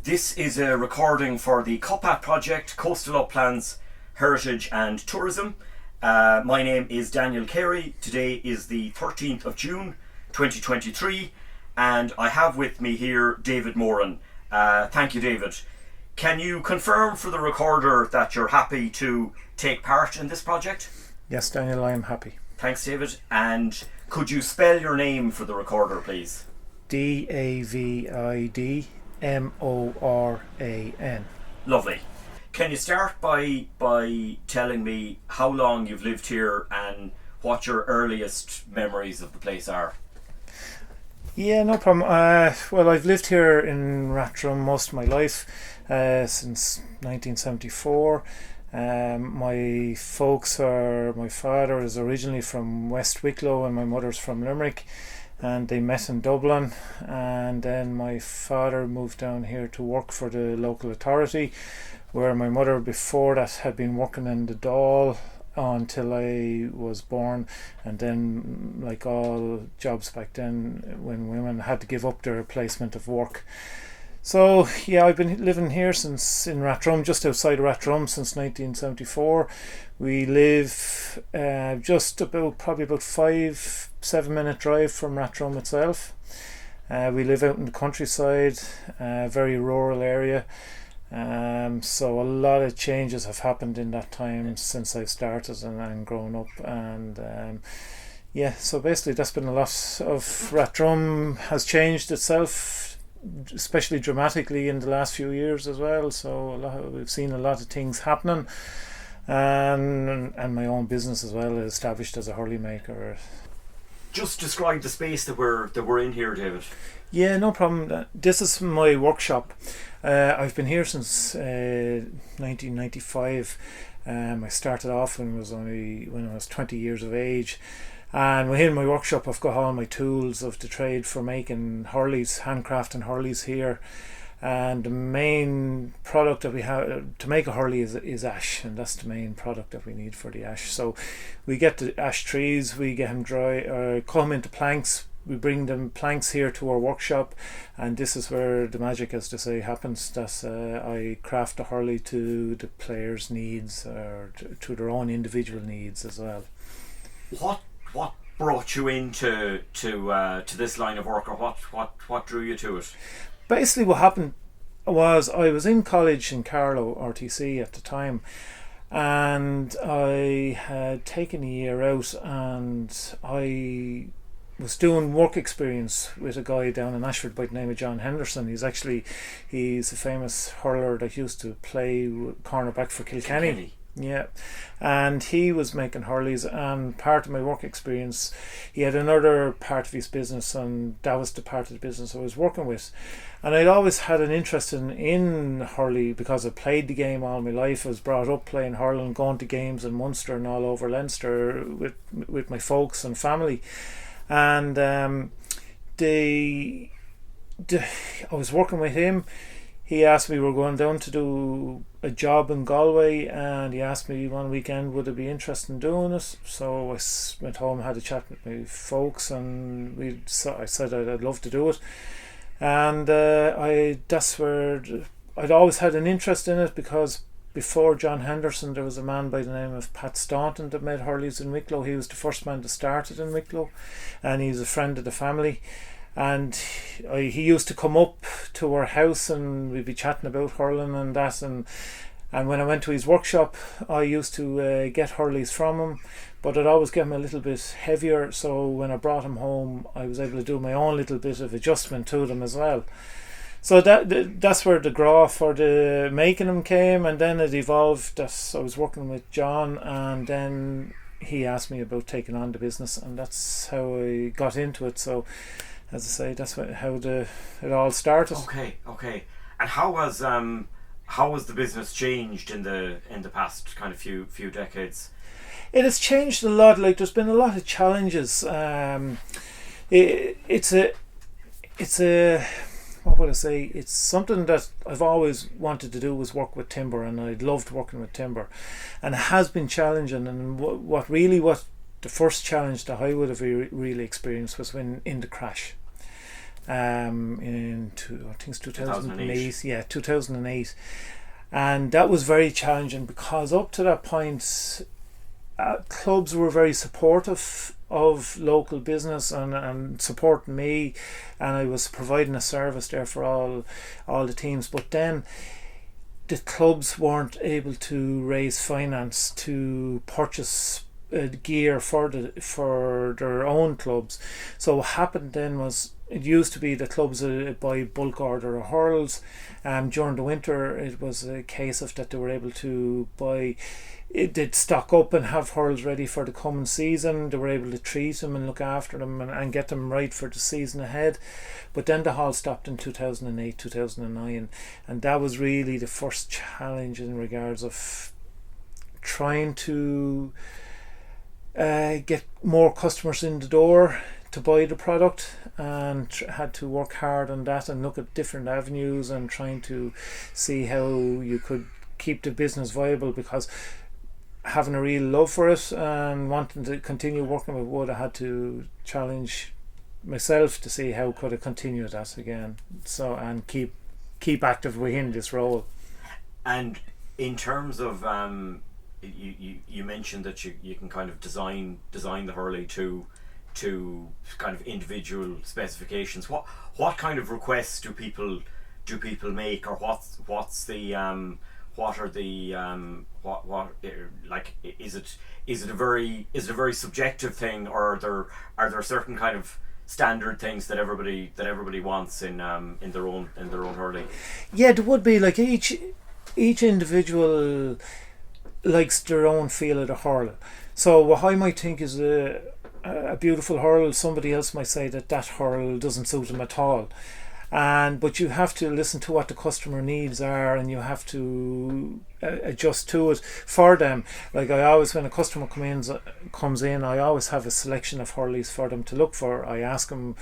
This is a recording for the CUPHAT project, Coastal Uplands, Heritage and Tourism. My name is Daniel Carey. Today is the 13th of June 2023 and I have with me here David Moran. Thank you, David. Can you confirm for the recorder that you're happy to take part in this project? Yes, Daniel, I am happy. Thanks, David. And could you spell your name for the recorder, please? David Moran. Lovely. Can you start by telling me how long you've lived here and what your earliest memories of the place are? Yeah, no problem. Well, I've lived here in Rathdrum most of my life, since 1974. My father is originally from West Wicklow and my mother's from Limerick, and they met in Dublin, and then my father moved down here to work for the local authority, where my mother before that had been working in the Dáil until I was born. And then, like all jobs back then, when women had to give up their placement of work. So yeah, I've been living here since in Rathdrum, just outside of Rathdrum, since 1974. We live just about 5-7 minute drive from Rathdrum itself. We live out in the countryside, very rural area. So a lot of changes have happened in that time since I've started and grown up, and yeah, so basically that's been a lot of Rathdrum has changed itself, especially dramatically in the last few years as well. So we've seen a lot of things happening, and my own business as well, established as a hurley maker. Just describe the space that we're in here, David. Yeah, no problem. This is my workshop. I've been here since 1995. I started off when I was 20 years of age. And within my workshop, I've got all my tools of the trade for making hurleys, handcrafting hurleys here. And the main product that we have to make a hurley is ash, and that's the main product that we need for the ash. So we get the ash trees, we get them dry, cut them into planks. We bring them planks here to our workshop, and this is where the magic, as to say, happens. That I craft a hurley to the players' needs, or to their own individual needs as well. What brought you into to this line of work, or what drew you to it? Basically, what happened was I was in college in Carlow RTC at the time, and I had taken a year out, and I was doing work experience with a guy down in Ashford by the name of John Henderson. He's a famous hurler that used to play cornerback for Kilkenny. Yeah, and he was making hurleys, and part of my work experience, he had another part of his business, and that was the part of the business I was working with. And I'd always had an interest in hurley because I played the game all my life. I was brought up playing hurling, going to games in Munster and all over Leinster with my folks and family. And I was working with him. He asked me, we were going down to do a job in Galway, and he asked me one weekend would I be interested in doing it. So I went home, had a chat with my folks, and I said I'd love to do it. And that's where I'd always had an interest in it, because before John Henderson there was a man by the name of Pat Staunton that made hurleys in Wicklow. He was the first man to start it in Wicklow, and he's a friend of the family. And he used to come up to our house, and we'd be chatting about hurling and that. And when I went to his workshop, I used to get hurleys from him, but I'd always get him a little bit heavier. So when I brought him home, I was able to do my own little bit of adjustment to them as well. So that's where the draw for the making them came, and then it evolved that I was working with John, and then he asked me about taking on the business, and that's how I got into it. So, as I say, that's how it all started. Okay. And how has the business changed in the past kind of few decades? It has changed a lot. Like, there's been a lot of challenges. It's a what would I say? It's something that I've always wanted to do, was work with timber, and I loved working with timber, and it has been challenging. And what the first challenge that I would have really experienced was when in the crash. I think it's 2008. Yeah, 2008. And that was very challenging because up to that point, clubs were very supportive of local business and supporting me, and I was providing a service there for all the teams. But then the clubs weren't able to raise finance to purchase gear for their own clubs. So what happened then was, it used to be the clubs buy bulk order of hurls. During the winter, it was a case of that they were able to buy. They'd stock up and have hurls ready for the coming season. They were able to treat them and look after them and get them right for the season ahead. But then the hall stopped in 2008, 2009, and that was really the first challenge in regards of trying to get more customers in the door to buy the product, and had to work hard on that and look at different avenues and trying to see how you could keep the business viable, because having a real love for it and wanting to continue working with wood, I had to challenge myself to see how could I continue that again, so and keep active within this role. And in terms of you mentioned that you can kind of design the hurley to kind of individual specifications. What kind of requests do people make, or what's the what are the like, is it a very subjective thing, or are there certain kind of standard things that everybody wants in their own hurley? Yeah, there would be, like, each individual likes their own feel of the hurl. So what I might think is a beautiful hurl, somebody else might say that hurl doesn't suit them at all. But you have to listen to what the customer needs are, and you have to adjust to it for them. Like, I always, when a customer comes in, I always have a selection of hurleys for them to look for. I ask them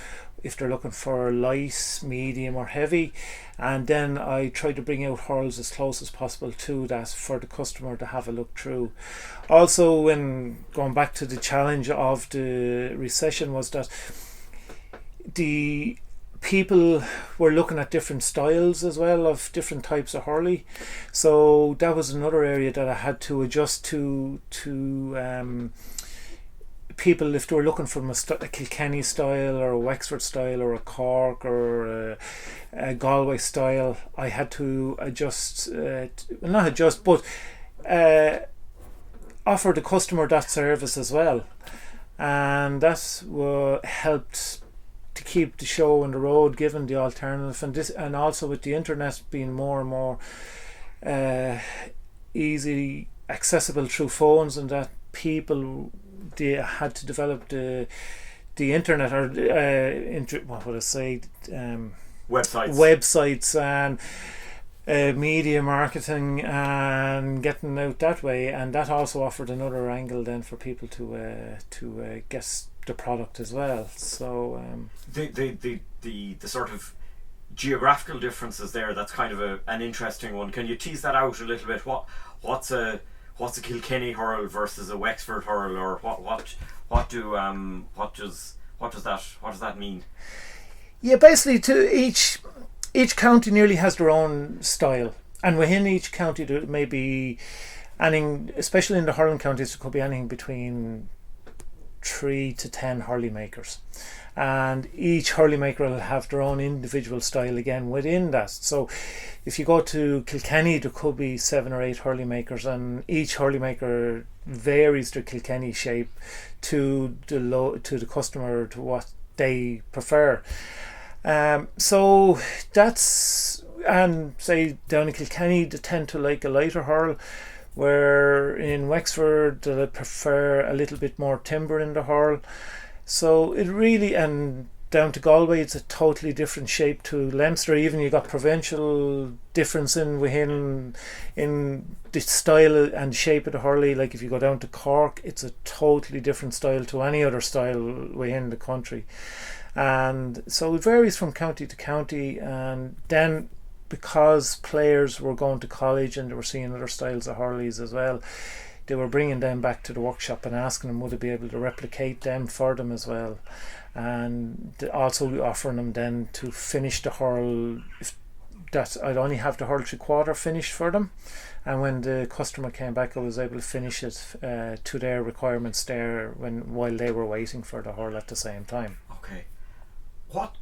if they're looking for light, medium or heavy, and then I try to bring out hurls as close as possible to that for the customer to have a look through. Also, when going back to the challenge of the recession, was that the people were looking at different styles as well, of different types of hurley. So that was another area that I had to adjust to people, if they were looking from a Kilkenny style or a Wexford style or a Cork or a Galway style. I had to adjust, not adjust, but offer the customer that service as well, and that's what helped to keep the show on the road, given the alternative, and also with the internet being more and more easy accessible through phones, and that people, they had to develop the internet, or what would I say, websites and media marketing and getting out that way, and that also offered another angle then for people to guess the product as well. So the sort of geographical differences there, that's kind of an interesting one. Can you tease that out a little bit? What's a Kilkenny hurl versus a Wexford hurl, or what does that mean? Yeah, basically, to each county nearly has their own style, and within each county there may be anything, especially in the hurling counties, there could be anything between 3 to 10 hurley makers, and each hurley maker will have their own individual style again within that. So if you go to Kilkenny, there could be 7 or 8 hurley makers, and each hurley maker varies their Kilkenny shape to the customer, to what they prefer. So that's, and say down in Kilkenny they tend to like a lighter hurl, where in Wexford they prefer a little bit more timber in the hurl. So it really, and down to Galway it's a totally different shape to Leinster. Even you got provincial difference in the style and shape of the hurley. Like if you go down to Cork, it's a totally different style to any other style within the country, and so it varies from county to county. And then because players were going to college and they were seeing other styles of hurleys as well, they were bringing them back to the workshop and asking them would they be able to replicate them for them as well, and also offering them then to finish the hurl. If that I'd only have the hurl 3/4 finished for them, and when the customer came back, I was able to finish it to their requirements there while they were waiting for the hurl at the same time. Okay, what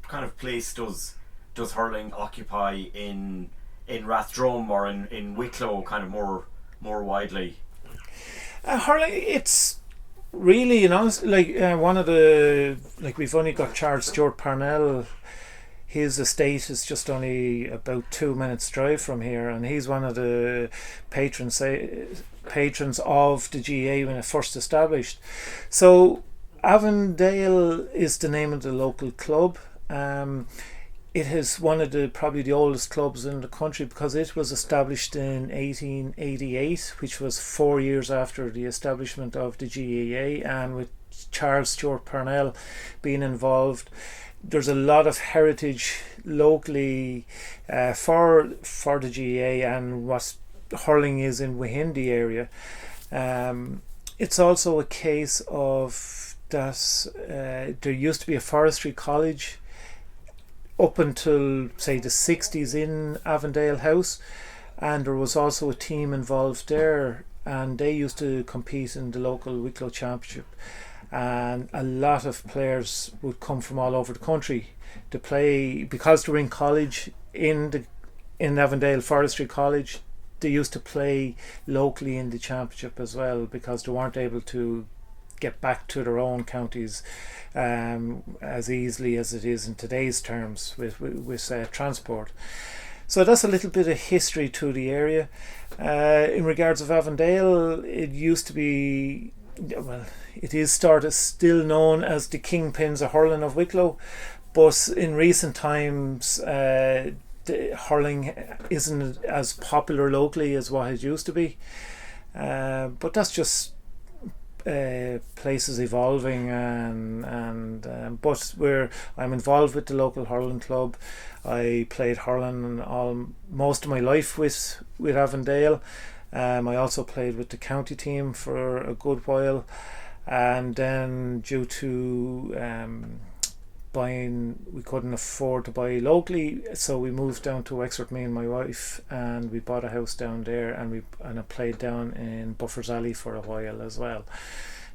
kind of place does hurling occupy in Rathdrum or in Wicklow, kind of more widely? Hurling, it's really, like one of the, like, we've only got Charles Stewart Parnell. His estate is just only about 2 minutes drive from here, and he's one of the patrons of the GAA when it first established. So Avondale is the name of the local club. It is one of probably the oldest clubs in the country, because it was established in 1888, which was 4 years after the establishment of the GAA, and with Charles Stewart Parnell being involved, there's a lot of heritage locally for the GAA and what hurling is within the area. It's also a case of that there used to be a forestry college up until, say, the 60s in Avondale House, and there was also a team involved there, and they used to compete in the local Wicklow Championship, and a lot of players would come from all over the country to play, because they were in college in Avondale Forestry College. They used to play locally in the championship as well, because they weren't able to get back to their own counties as easily as it is in today's terms with transport. So that's a little bit of history to the area. In regards of Avondale, it used to be, well, it is still known as the Kingpins of Hurling of Wicklow, but in recent times the hurling isn't as popular locally as what it used to be, but that's just places evolving, and but I'm involved with the local hurling club. I played hurling most of my life with Avondale. I also played with the county team for a good while, and then due to we couldn't afford to buy locally, so we moved down to Wexford, me and my wife, and we bought a house down there, and I played down in Buffer's Alley for a while as well.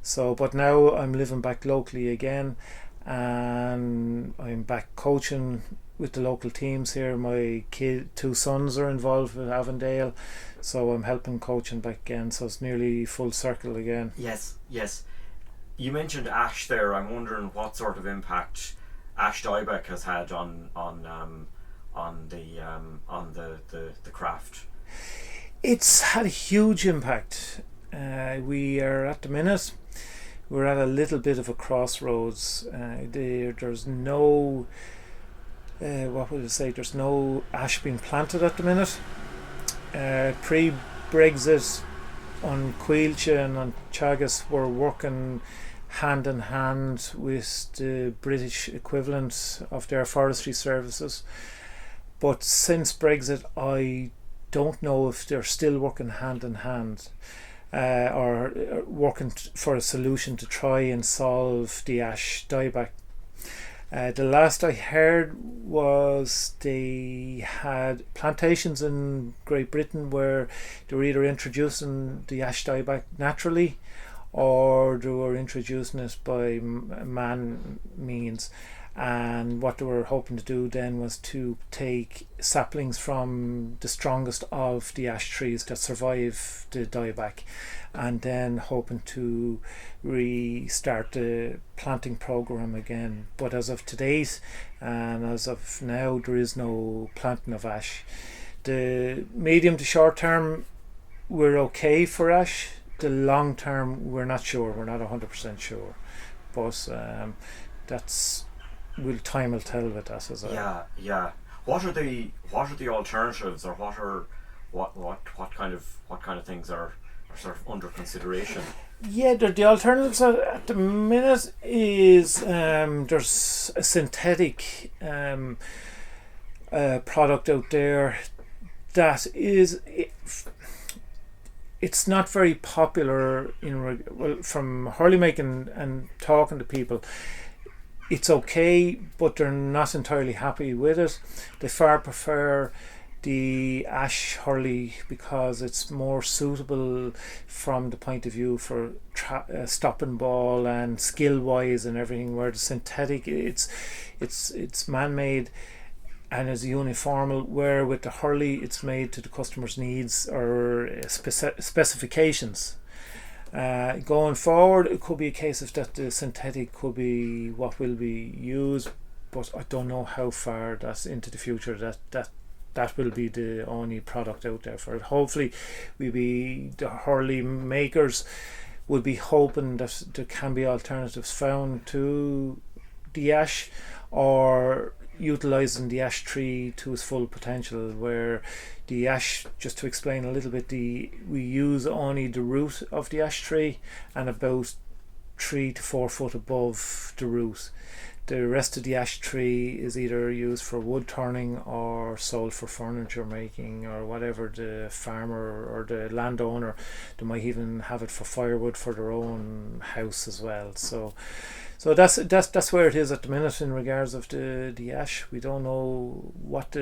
So, but now I'm living back locally again, and I'm back coaching with the local teams here. My two sons are involved with Avondale, so I'm helping coaching back again, so it's nearly full circle again. Yes. You mentioned ash there. I'm wondering what sort of impact ash dieback has had on the craft. It's had a huge impact. We are at the minute, we're at a little bit of a crossroads. There's no there's no ash being planted at the minute. Pre-Brexit, on Cuilche and on Chagas were working hand in hand with the British equivalent of their forestry services, but since Brexit I don't know if they're still working hand in hand or working for a solution to try and solve the ash dieback. The last I heard was they had plantations in Great Britain where they were either introducing the ash dieback naturally, or they were introducing it by man means, and what they were hoping to do then was to take saplings from the strongest of the ash trees that survive the dieback, and then hoping to restart the planting program again. But as of today and as of now, there is no planting of ash. The medium to short term, we're okay for ash. The long term, we're not sure. We're not 100% sure, but time will tell with that as well. Yeah. What are the alternatives, or what kind of things are sort of under consideration? Yeah, the alternatives at the minute is there's a synthetic product out there that is it's not very popular from hurley making and talking to people. It's okay, but they're not entirely happy with it. They far prefer the ash hurley because it's more suitable from the point of view for stopping ball and skill wise and everything, where the synthetic it's man-made and is uniformal, where with the hurley it's made to the customer's needs or specifications. Going forward, it could be a case of that the synthetic could be what will be used, but I don't know how far that's into the future that will be the only product out there for it. Hopefully the hurley makers will be hoping that there can be alternatives found to the ash, or utilising the ash tree to its full potential, where the ash, just to explain a little bit, we use only the root of the ash tree and about 3 to 4 foot above the root. The rest of the ash tree is either used for wood turning or sold for furniture making or whatever the farmer or the landowner. They might even have it for firewood for their own house as well. So that's where it is at the minute in regards of the ash. We don't know what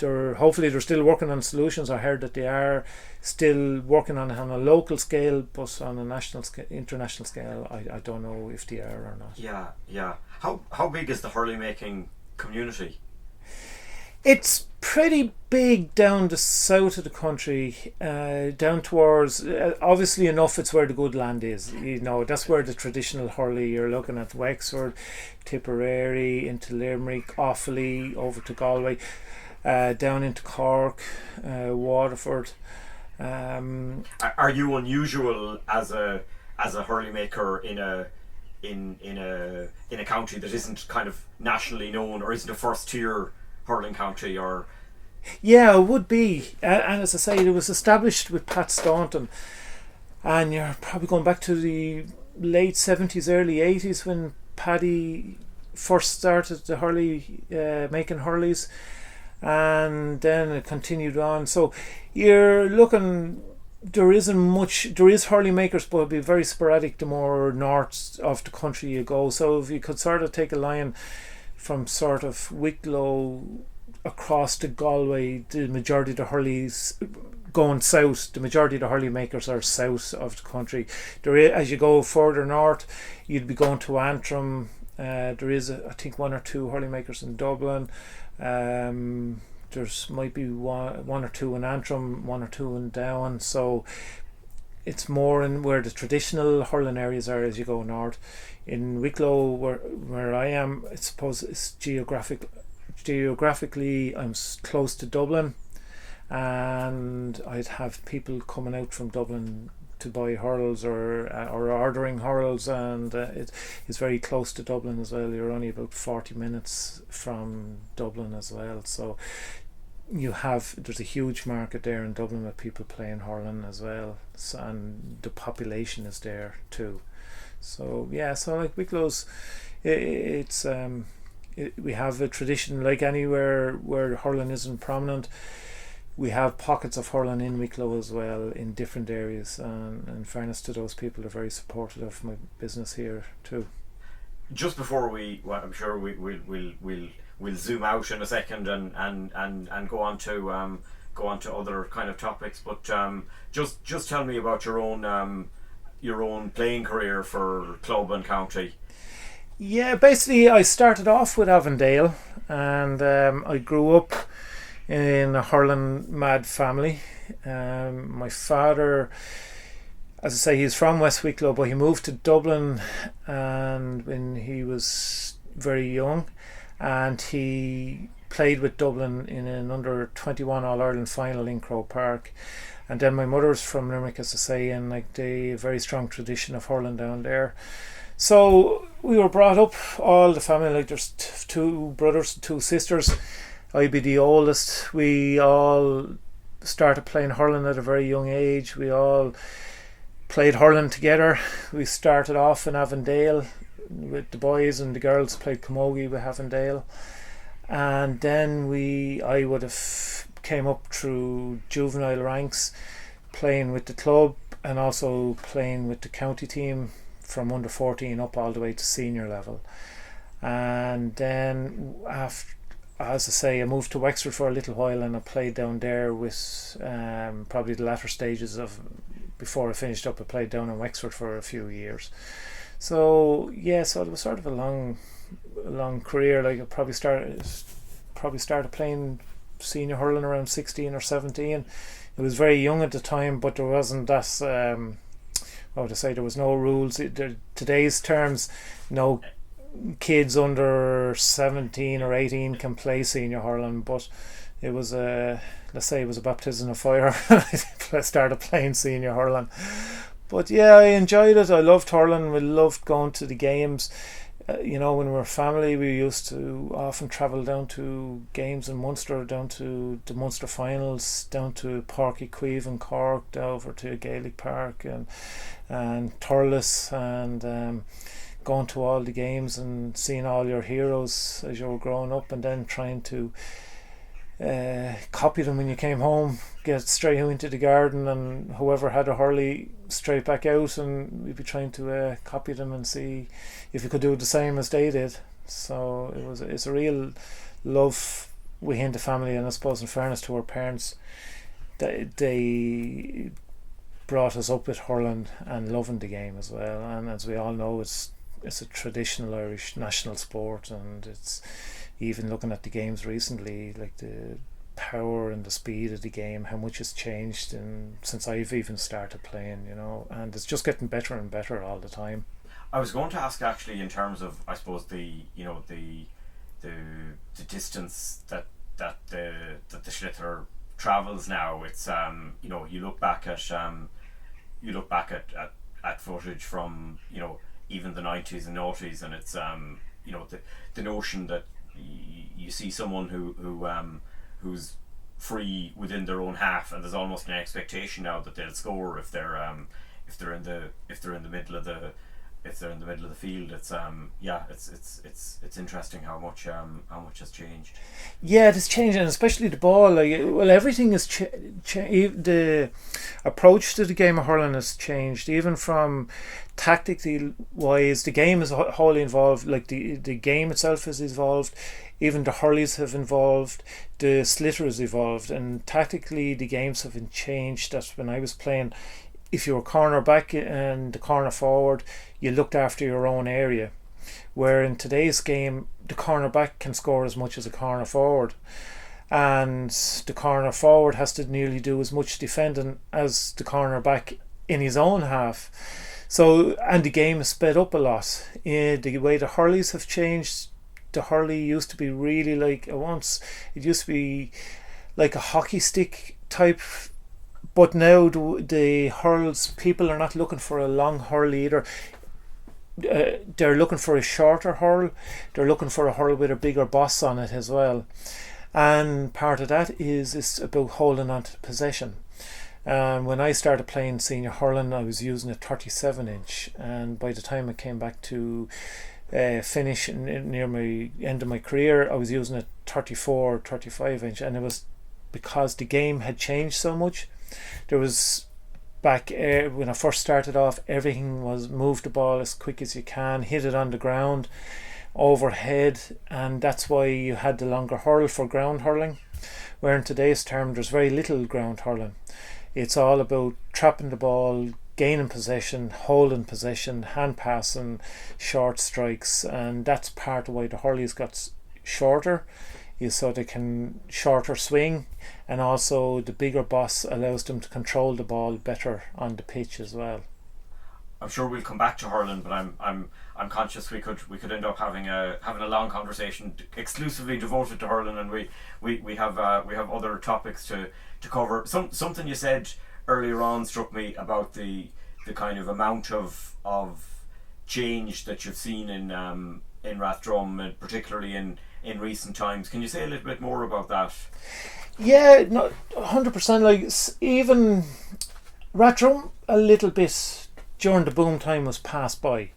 hopefully they're still working on solutions. I heard that they are still working on it on a local scale, but on a national scale, international scale, I don't know if they are or not. Yeah. How big is the hurley making community? It's pretty big down the south of the country, down towards, obviously enough it's where the good land is. That's where the traditional hurley, you're looking at Wexford, Tipperary, into Limerick, Offaly, over to Galway, down into Cork, Waterford. Are you unusual as a hurley maker in a county that isn't kind of nationally known, or isn't a first tier hurling county? Or yeah, it would be, and as I say, it was established with Pat Staunton, and you're probably going back to the late 70s, early 80s when Paddy first started the hurley, making hurleys, and then it continued on. So you're looking, there is hurley makers, but it'll be very sporadic the more north of the country you go. So if you could sort of take a line from sort of Wicklow across to Galway, the majority of the hurleys going south, the majority of the hurley makers are south of the country. As you go further north, you'd be going to Antrim. There is I think 1 or 2 hurley makers in Dublin. There's might be one or two in Antrim, 1 or 2 in Down. So it's more in where the traditional hurling areas are as you go north. In Wicklow, where I am, I suppose it's geographically I'm close to Dublin, and I'd have people coming out from Dublin to buy hurls or ordering hurls, and it's very close to Dublin as well. You're only about 40 minutes from Dublin as well, so there's a huge market there in Dublin with people playing hurling as well, and the population is there too. So yeah, so like Wicklow's, we have a tradition like anywhere where hurling isn't prominent. We have pockets of hurling in Wicklow as well in different areas, and in fairness to those people, are very supportive of my business here too. Just before I'm sure we'll zoom out in a second and go on to other kind of topics, but just tell me about your own playing career for club and county. Yeah, basically I started off with Avondale, and I grew up in a hurling mad family. My father, as I say, he's from West Wicklow, but he moved to Dublin and when he was very young, and he played with Dublin in an under 21 All-Ireland final in Croke Park. And then my mother's from Limerick, as I say, and like they very strong tradition of hurling down there. So we were brought up, all the family, like there's 2 brothers, 2 sisters. I'd be the oldest. We all started playing hurling at a very young age. We all played hurling together. We started off in Avondale with the boys, and the girls played camogie with Avondale. And then I would have came up through juvenile ranks playing with the club and also playing with the county team from under 14 up all the way to senior level. And then after, as I say, I moved to Wexford for a little while, and I played down there with probably the latter stages of, before I finished up, I played down in Wexford for a few years. So yeah, so it was sort of a long career. Like I probably started playing senior hurling around 16 or 17. It was very young at the time, but there wasn't that what would I say, there was no rules. Today's terms, no kids under 17 or 18 can play senior hurling, but it was let's say it was a baptism of fire when I started playing senior hurling. But yeah, I enjoyed it. I loved hurling. We loved going to the games. You know, when we were family, we used to often travel down to games in Munster, down to the Munster finals, down to Páirc Uí Chaoimh in Cork, down over to Gaelic Park and Thurles, and going to all the games and seeing all your heroes as you were growing up, and then trying to copy them when you came home, get straight into the garden, and whoever had a hurley straight back out, and we'd be trying to copy them and see if you could do the same as they did. So it's a real love within the family, and I suppose in fairness to our parents, they brought us up with hurling and loving the game as well. And as we all know, it's a traditional Irish national sport, and it's, even looking at the games recently, like the power and the speed of the game, how much has changed since I've even started playing, you know, and it's just getting better and better all the time. I was going to ask actually, in terms of, I suppose, the distance that the Schlitter travels now. It's you know, you look back at footage from, you know, even the 90s and noughties, and it's you know, the notion that you see someone who's free within their own half, and there's almost an expectation now that they'll score if they're in the middle of the field. It's it's interesting how much has changed. Yeah, it has changed, and especially the ball. Like, well, everything has changed. The approach to the game of hurling has changed, even from tactically wise. The game is wholly involved. Like the game itself has evolved. Even the hurleys have evolved. The slitter has evolved, and tactically the games have been changed. That when I was playing, if you were corner back and the corner forward, you looked after your own area. Where in today's game, the corner back can score as much as a corner forward, and the corner forward has to nearly do as much defending as the corner back in his own half. So, and the game is sped up a lot. The way the hurleys have changed, the hurley used to be really like, it used to be like a hockey stick type. But now the hurls, people are not looking for a long hurl either. They're looking for a shorter hurl. They're looking for a hurl with a bigger boss on it as well. And part of that is about holding on to possession. When I started playing senior hurling, I was using a 37-inch, and by the time I came back to finish near my end of my career, I was using a 35-inch, and it was because the game had changed so much. There was back when I first started off, everything was move the ball as quick as you can, hit it on the ground, overhead, and that's why you had the longer hurl for ground hurling. Where in today's term, there's very little ground hurling. It's all about trapping the ball, gaining possession, holding possession, hand passing, short strikes, and that's part of why the hurleys got shorter. Is so they can shorter swing, and also the bigger boss allows them to control the ball better on the pitch as well. I'm sure we'll come back to hurling, but I'm conscious we could end up having a long conversation exclusively devoted to hurling, and we have other topics to cover. Something you said earlier on struck me about the kind of amount of change that you've seen in Rathdrum, and particularly in recent times. Can you say a little bit more about that? Yeah, no, 100%. Like, even Rathdrum, a little bit during the boom time was passed by.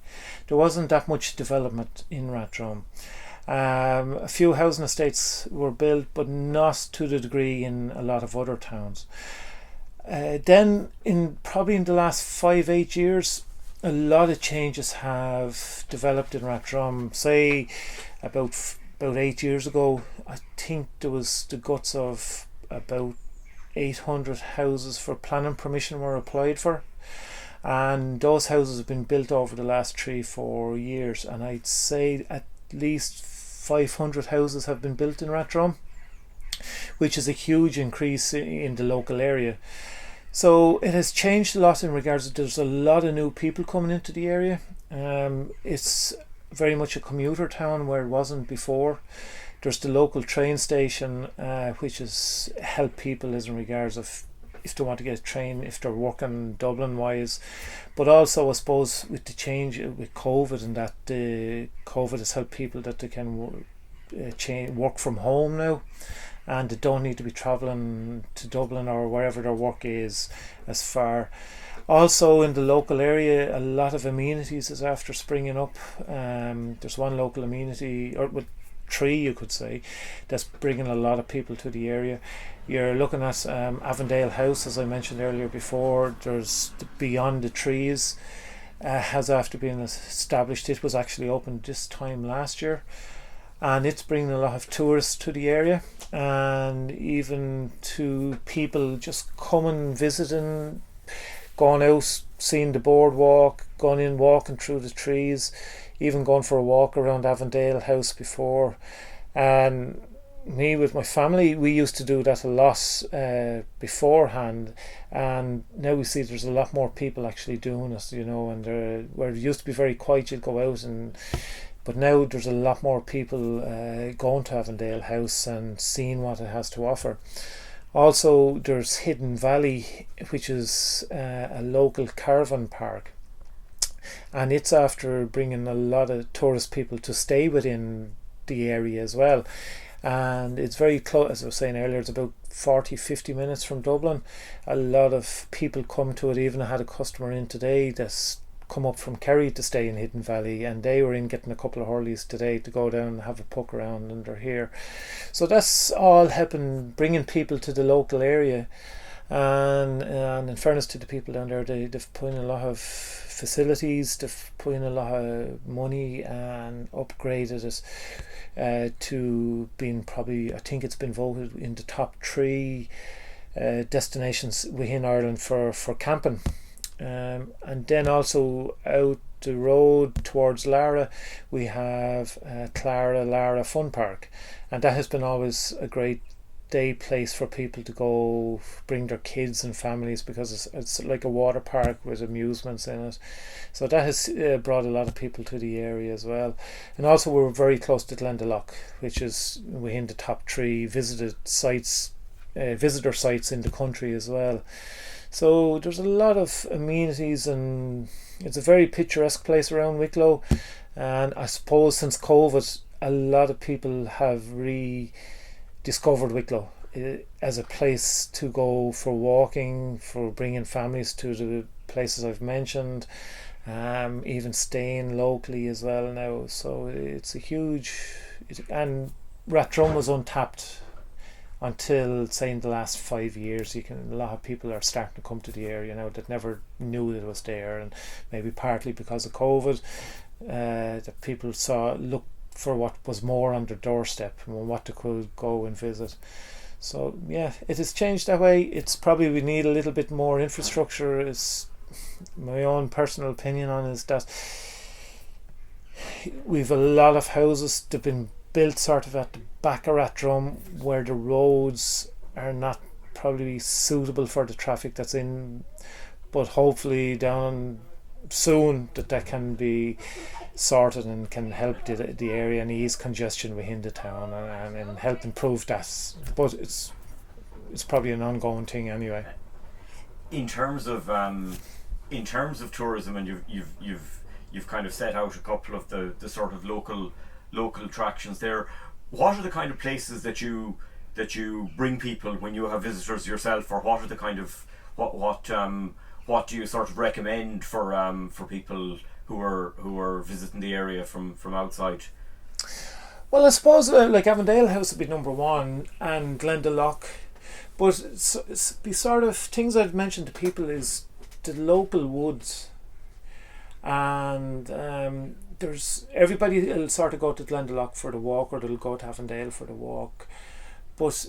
There wasn't that much development in Rathdrum. A few housing estates were built, but not to the degree in a lot of other towns. Then probably in the last 5-8 years, a lot of changes have developed in Rathdrum. Say about 8 years ago, I think there was the guts of about 800 houses for planning permission were applied for, and those houses have been built over the last 3-4 years, and I'd say at least 500 houses have been built in Rathdrum, which is a huge increase in the local area. So it has changed a lot in regards to, there's a lot of new people coming into the area. It's very much a commuter town where it wasn't before. There's the local train station, which has helped people as in regards of if they want to get a train, if they're working Dublin wise. But also I suppose with the change with COVID, and that COVID has helped people that they can work from home now, and they don't need to be travelling to Dublin or wherever their work is as far. Also in the local area, a lot of amenities is after springing up. There's one local amenity, or three you could say, that's bringing a lot of people to the area. You're looking at Avondale House, as I mentioned earlier before. There's Beyond the Trees, has after been established. It was actually opened this time last year, and it's bringing a lot of tourists to the area, and even to people just coming, visiting, going out, seeing the boardwalk, going in, walking through the trees, even going for a walk around Avondale House before. And me with my family, we used to do that a lot beforehand, and now we see there's a lot more people actually doing it, and where it used to be very quiet, you'd go out, but now there's a lot more people going to Avondale House and seeing what it has to offer. Also, there's Hidden Valley, which is a local caravan park, and it's after bringing a lot of tourist people to stay within the area as well. And it's very close, as I was saying earlier, it's about 40-50 minutes from Dublin. A lot of people come to it. Even I had a customer in today that's come up from Kerry to stay in Hidden Valley, and they were in getting a couple of hurleys today to go down and have a puck around, and they're here. So that's all helping, bringing people to the local area. And in fairness to the people down there, they've put in a lot of facilities, they've put in a lot of money and upgraded it to being probably, I think it's been voted in the top 3 destinations within Ireland for camping. And then also out the road towards Lara, we have Lara Fun Park, and that has been always a great day place for people to go bring their kids and families, because it's like a water park with amusements in it. So that has brought a lot of people to the area as well. And also we're very close to Glendalough, which is within the top 3 visitor sites in the country as well. So there's a lot of amenities, and it's a very picturesque place around Wicklow. And I suppose since COVID, a lot of people have rediscovered Wicklow as a place to go for walking, for bringing families to the places I've mentioned, even staying locally as well now. So it's a huge, and Rathdrum was untapped until, say, in the last 5 years. A lot of people are starting to come to the area now that never knew it was there, and maybe partly because of COVID, that people look for what was more on their doorstep and what they could go and visit. So yeah, it has changed that way. It's probably we need a little bit more infrastructure. Is my own personal opinion on is that we've a lot of houses that have been built sort of at the back of Rathdrum, where the roads are not probably suitable for the traffic that's in, but hopefully down soon that can be sorted and can help the area and ease congestion within the town, and help improve that. But it's probably an ongoing thing anyway. In terms of tourism, and you've kind of set out a couple of the sort of local attractions there. What are the kind of places that you bring people when you have visitors yourself, or what are the kind of what do you sort of recommend for people who are visiting the area from outside? Well, I suppose like Avondale House would be number 1, and Glendalough. But the sort of things I've mentioned to people is the local woods, and there's everybody will sort of go to Glendalough for the walk, or they'll go to Avondale for the walk. But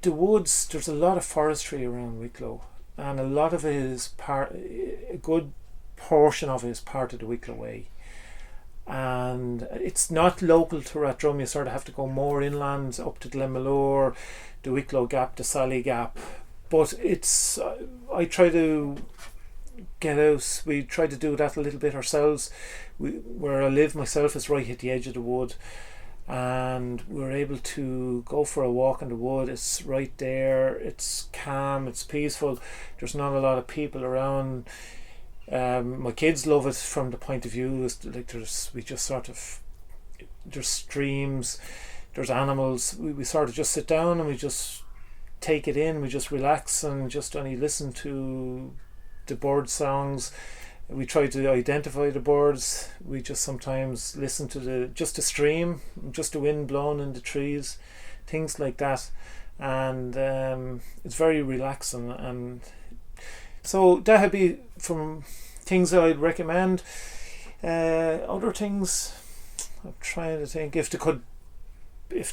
the woods, there's a lot of forestry around Wicklow, and a lot of it is a good portion of it is part of the Wicklow Way. And it's not local to Rathdrum. You sort of have to go more inland up to Glenmalure, the Wicklow Gap, the Sally Gap. But it's I try to get out. We try to do that a little bit ourselves. Where I live myself is right at the edge of the wood, and we're able to go for a walk in the wood. It's right there. It's calm. It's peaceful. There's not a lot of people around. My kids love it from the point of view like there's streams, there's animals. We sort of just sit down and we just take it in. We just relax and just only listen to the bird songs. We try to identify the birds. We just sometimes listen to the stream, just the wind blowing in the trees, things like that, and it's very relaxing. And so that would be from things that I'd recommend. Other things, I'm trying to think if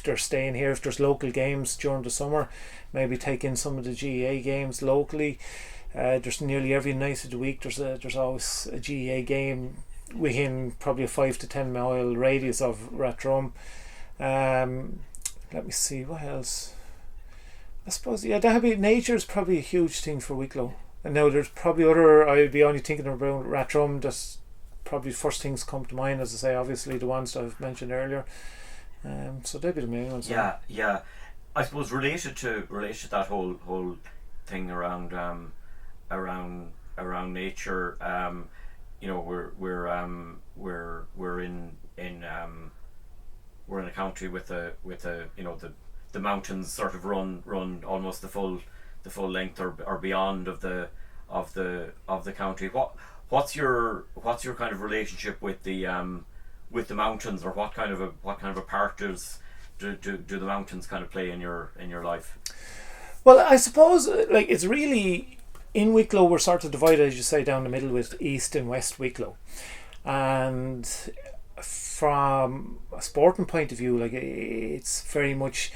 they're staying here, if there's local games during the summer, maybe take in some of the GEA games locally. There's nearly every night of the week there's always a GEA game within probably a 5 to 10 mile radius of Rathdrum. Let me see what else. I suppose nature's probably a huge thing for Wicklow. And now there's probably I'd be only thinking about Rathdrum. That's probably first things come to mind, as I say, obviously the ones that I've mentioned earlier. So they'd be the main ones. Yeah. I suppose related to that whole thing around nature. We're in a country with the mountains sort of run almost the full length or beyond of the county. What's your kind of relationship with the mountains, or what kind of a part do the mountains kind of play in your life? Well, I suppose like it's really in Wicklow we're sort of divided, as you say, down the middle with East and West Wicklow, and from a sporting point of view, like it's very much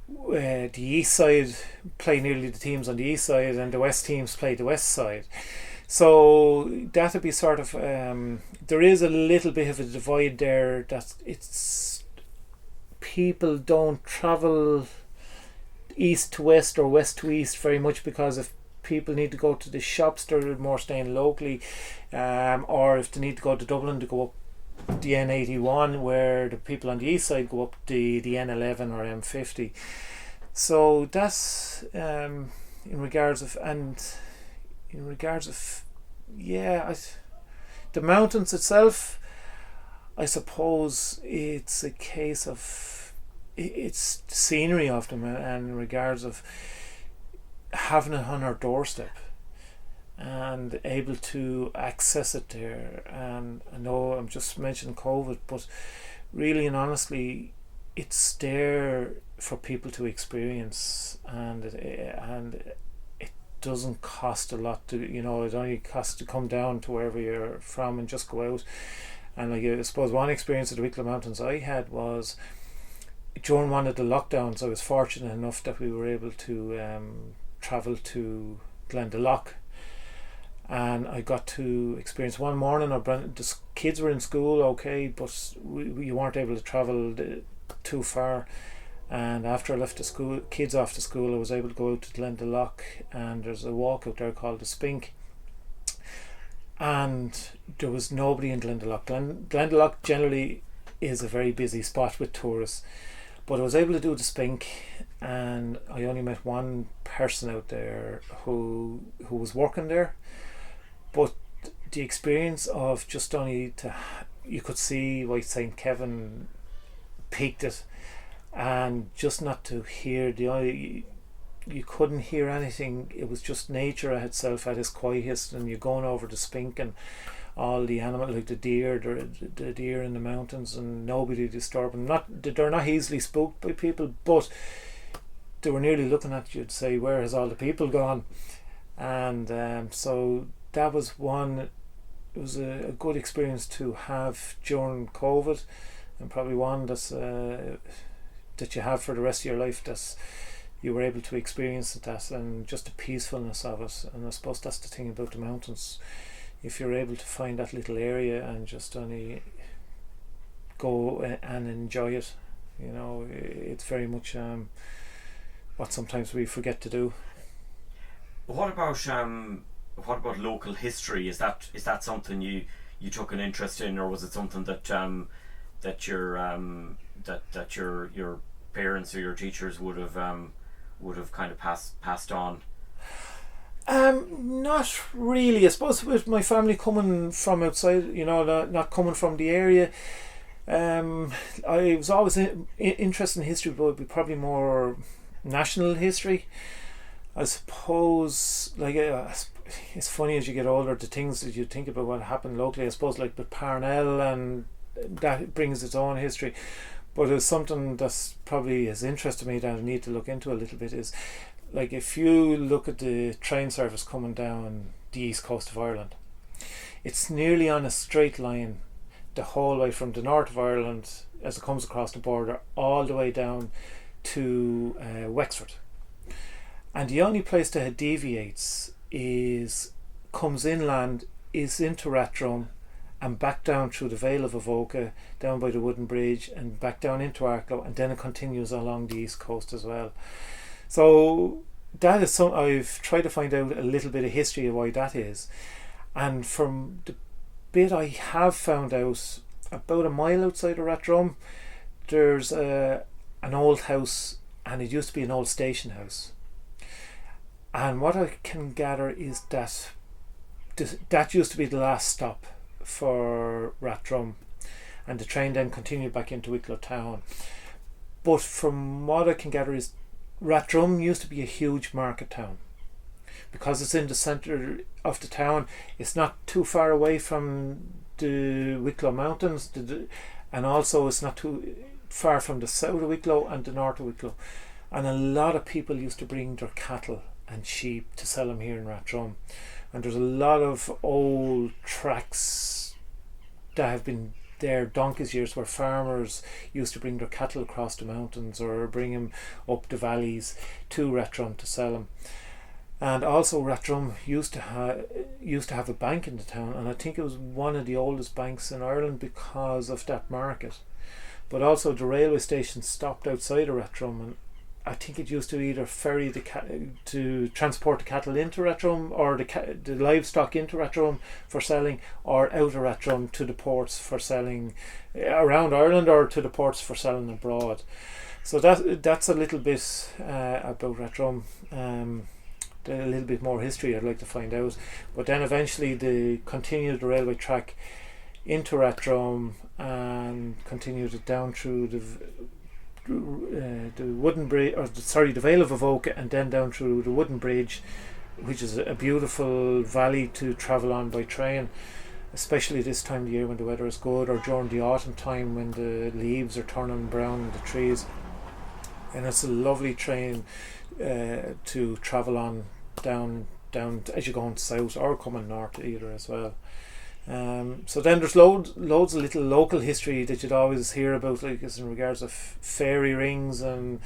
the east side play nearly the teams on the east side, and the west teams play the west side. So that'd be sort of there is a little bit of a divide there, that it's people don't travel east to west or west to east very much, because if people need to go to the shops, they're more staying locally, or if they need to go to Dublin, to go up the N81, where the people on the east side go up the N11 or M50. So that's in regards of the mountains itself. I suppose it's a case of it's the scenery of them, and in regards of having it on our doorstep and able to access it there. And I know I'm just mentioning COVID, but really and honestly, it's there for people to experience, and it doesn't cost a lot to, it only costs to come down to wherever you're from and just go out. And like, I suppose one experience of the Wicklow Mountains I had was during one of the lockdowns. I was fortunate enough that we were able to travel to Glendalough, and I got to experience one morning. The kids were in school, okay, but we weren't able to travel too far. And after I left the kids off to school, I was able to go out to Glendalough, and there's a walk out there called the Spink. And there was nobody in Glendalough. Glendalough generally is a very busy spot with tourists, but I was able to do the Spink, and I only met one person out there who was working there. But the experience of just only you could see White St. Kevin peaked it, and just not to hear you couldn't hear anything. It was just nature itself at its quietest, and you're going over the Spink and all the animals, like the deer in the mountains, and nobody disturbing. They're not easily spooked by people, but they were nearly looking at you to say, where has all the people gone? And so that was one. It was a good experience to have during COVID, and probably one that's that you have for the rest of your life. That's you were able to experience that, and just the peacefulness of it. And I suppose that's the thing about the mountains. If you're able to find that little area and just only go and enjoy it, it's very much what sometimes we forget to do. What about local history? Is that something you took an interest in, or was it something that your parents or your teachers would have kind of passed on? Not really. I suppose with my family coming from outside, not coming from the area, I was always interested in history, but it'd be probably more national history. I suppose, it's funny as you get older, the things that you think about what happened locally. I suppose, like with Parnell, and that brings its own history. But it's something that's probably has interested me that I need to look into a little bit. Is like if you look at the train service coming down the east coast of Ireland, it's nearly on a straight line the whole way from the north of Ireland as it comes across the border all the way down to Wexford. And the only place that it deviates comes inland, is into Rathdrum, and back down through the Vale of Avoca, down by the wooden bridge, and back down into Arklow, and then it continues along the east coast as well. So that is some. I've tried to find out a little bit of history of why that is, and from the bit I have found out, about a mile outside of Rathdrum, there's an old house, and it used to be an old station house. And what I can gather is that that used to be the last stop for Rathdrum, and the train then continued back into Wicklow town. But from what I can gather is Rathdrum used to be a huge market town. Because it's in the centre of the town, it's not too far away from the Wicklow Mountains, and also it's not too far from the south of Wicklow and the north of Wicklow. And a lot of people used to bring their cattle and sheep to sell them here in Rathdrum. And there's a lot of old tracks that have been there donkey's years, where farmers used to bring their cattle across the mountains or bring them up the valleys to Rathdrum to sell them. And also Rathdrum used to have a bank in the town, and I think it was one of the oldest banks in Ireland because of that market. But also the railway station stopped outside of Rathdrum, and I think it used to either ferry to transport the cattle into Rathdrum, or the livestock into Rathdrum for selling, or out of Rathdrum to the ports for selling around Ireland, or to the ports for selling abroad. So that's a little bit about Rathdrum. A little bit more history I'd like to find out. But then eventually they continued the railway track into Rathdrum and continued it down through the wooden bridge, the Vale of Avoca, and then down through the wooden bridge, which is a beautiful valley to travel on by train, especially this time of year when the weather is good, or during the autumn time when the leaves are turning brown in the trees. And it's a lovely train to travel on down as you're going south or coming north either as well. So then there's loads of little local history that you'd always hear about, like as in regards of fairy rings and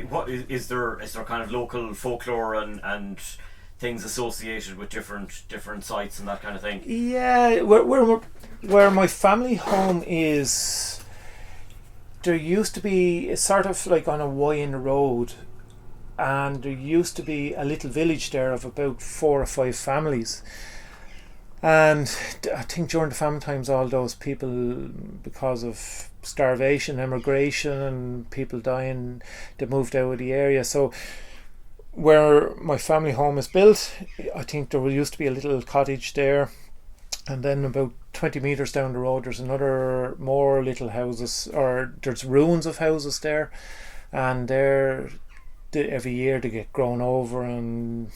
what is there kind of local folklore and things associated with different sites and that kind of thing? Yeah, where my family home is, there used to be, it's sort of like on a Y in the road, and there used to be a little village there of about 4 or 5 families. And I think during the famine times, all those people, because of starvation, emigration, and people dying, they moved out of the area. So where my family home is built, I think there used to be a little cottage there, and then about 20 metres down the road there's more little houses, or there's ruins of houses there, and every year they get grown over and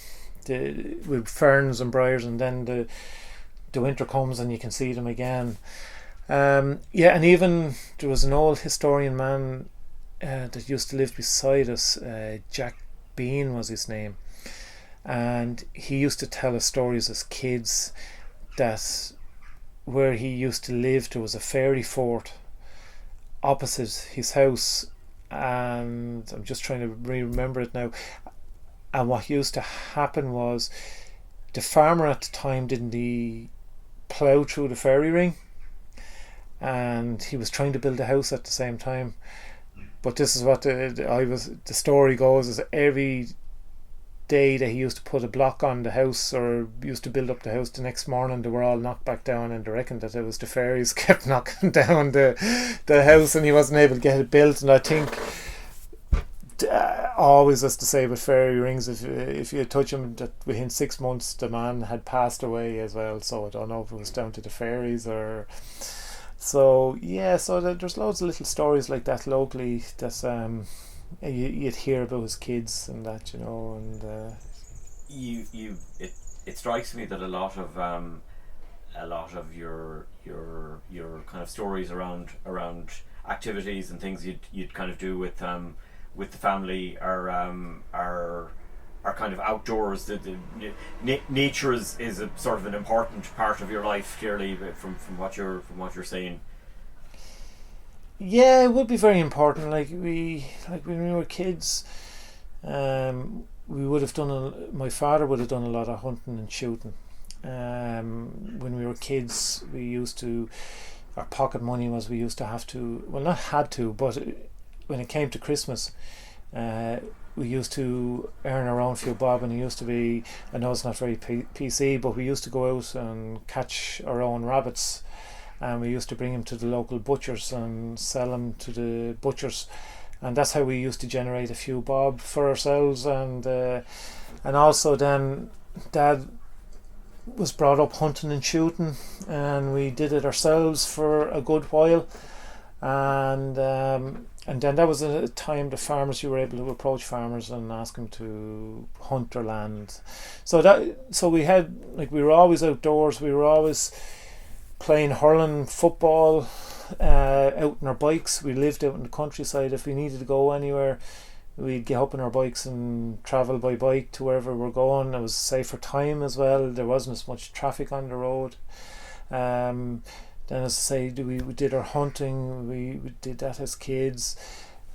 with ferns and briars, and then the winter comes and you can see them again. And even there was an old historian man that used to live beside us. Jack Bean was his name, and he used to tell us stories as kids that where he used to live there was a fairy fort opposite his house, and I'm just trying to remember it now. And what used to happen was the farmer at the time didn't he plough through the fairy ring, and he was trying to build a house at the same time. But this is what the story goes, is every day that he used to put a block on the house or used to build up the house, the next morning they were all knocked back down, and they reckoned that it was the fairies kept knocking down the house and he wasn't able to get it built. And I think always, as to say with fairy rings, if you touch them, that within 6 months the man had passed away as well. So I don't know if it was down to the fairies or... So yeah, so there's loads of little stories like that locally that you'd hear about his kids and that, and it strikes me that a lot of your kind of stories around activities and things you'd kind of do with the family are kind of outdoors. Nature is a sort of an important part of your life, clearly, from what you're saying. Yeah, it would be very important. Like when we were kids, we would have my father would have done a lot of hunting and shooting. When we were kids, our pocket money was, we used to have to, well, not had to, but when it came to Christmas, we used to earn our own few bob, and it used to be, I know it's not very PC, but we used to go out and catch our own rabbits, and we used to bring them to the local butchers and sell them to the butchers, and that's how we used to generate a few bob for ourselves. And also then Dad was brought up hunting and shooting, and we did it ourselves for a good while. And then that was a time the farmers, you were able to approach farmers and ask them to hunt their land. So we were always outdoors. We were always playing hurling, football, out on our bikes. We lived out in the countryside. If we needed to go anywhere, we'd get up on our bikes and travel by bike to wherever we're going. It was safer time as well. There wasn't as much traffic on the road. Then, as I say, we did our hunting. We did that as kids,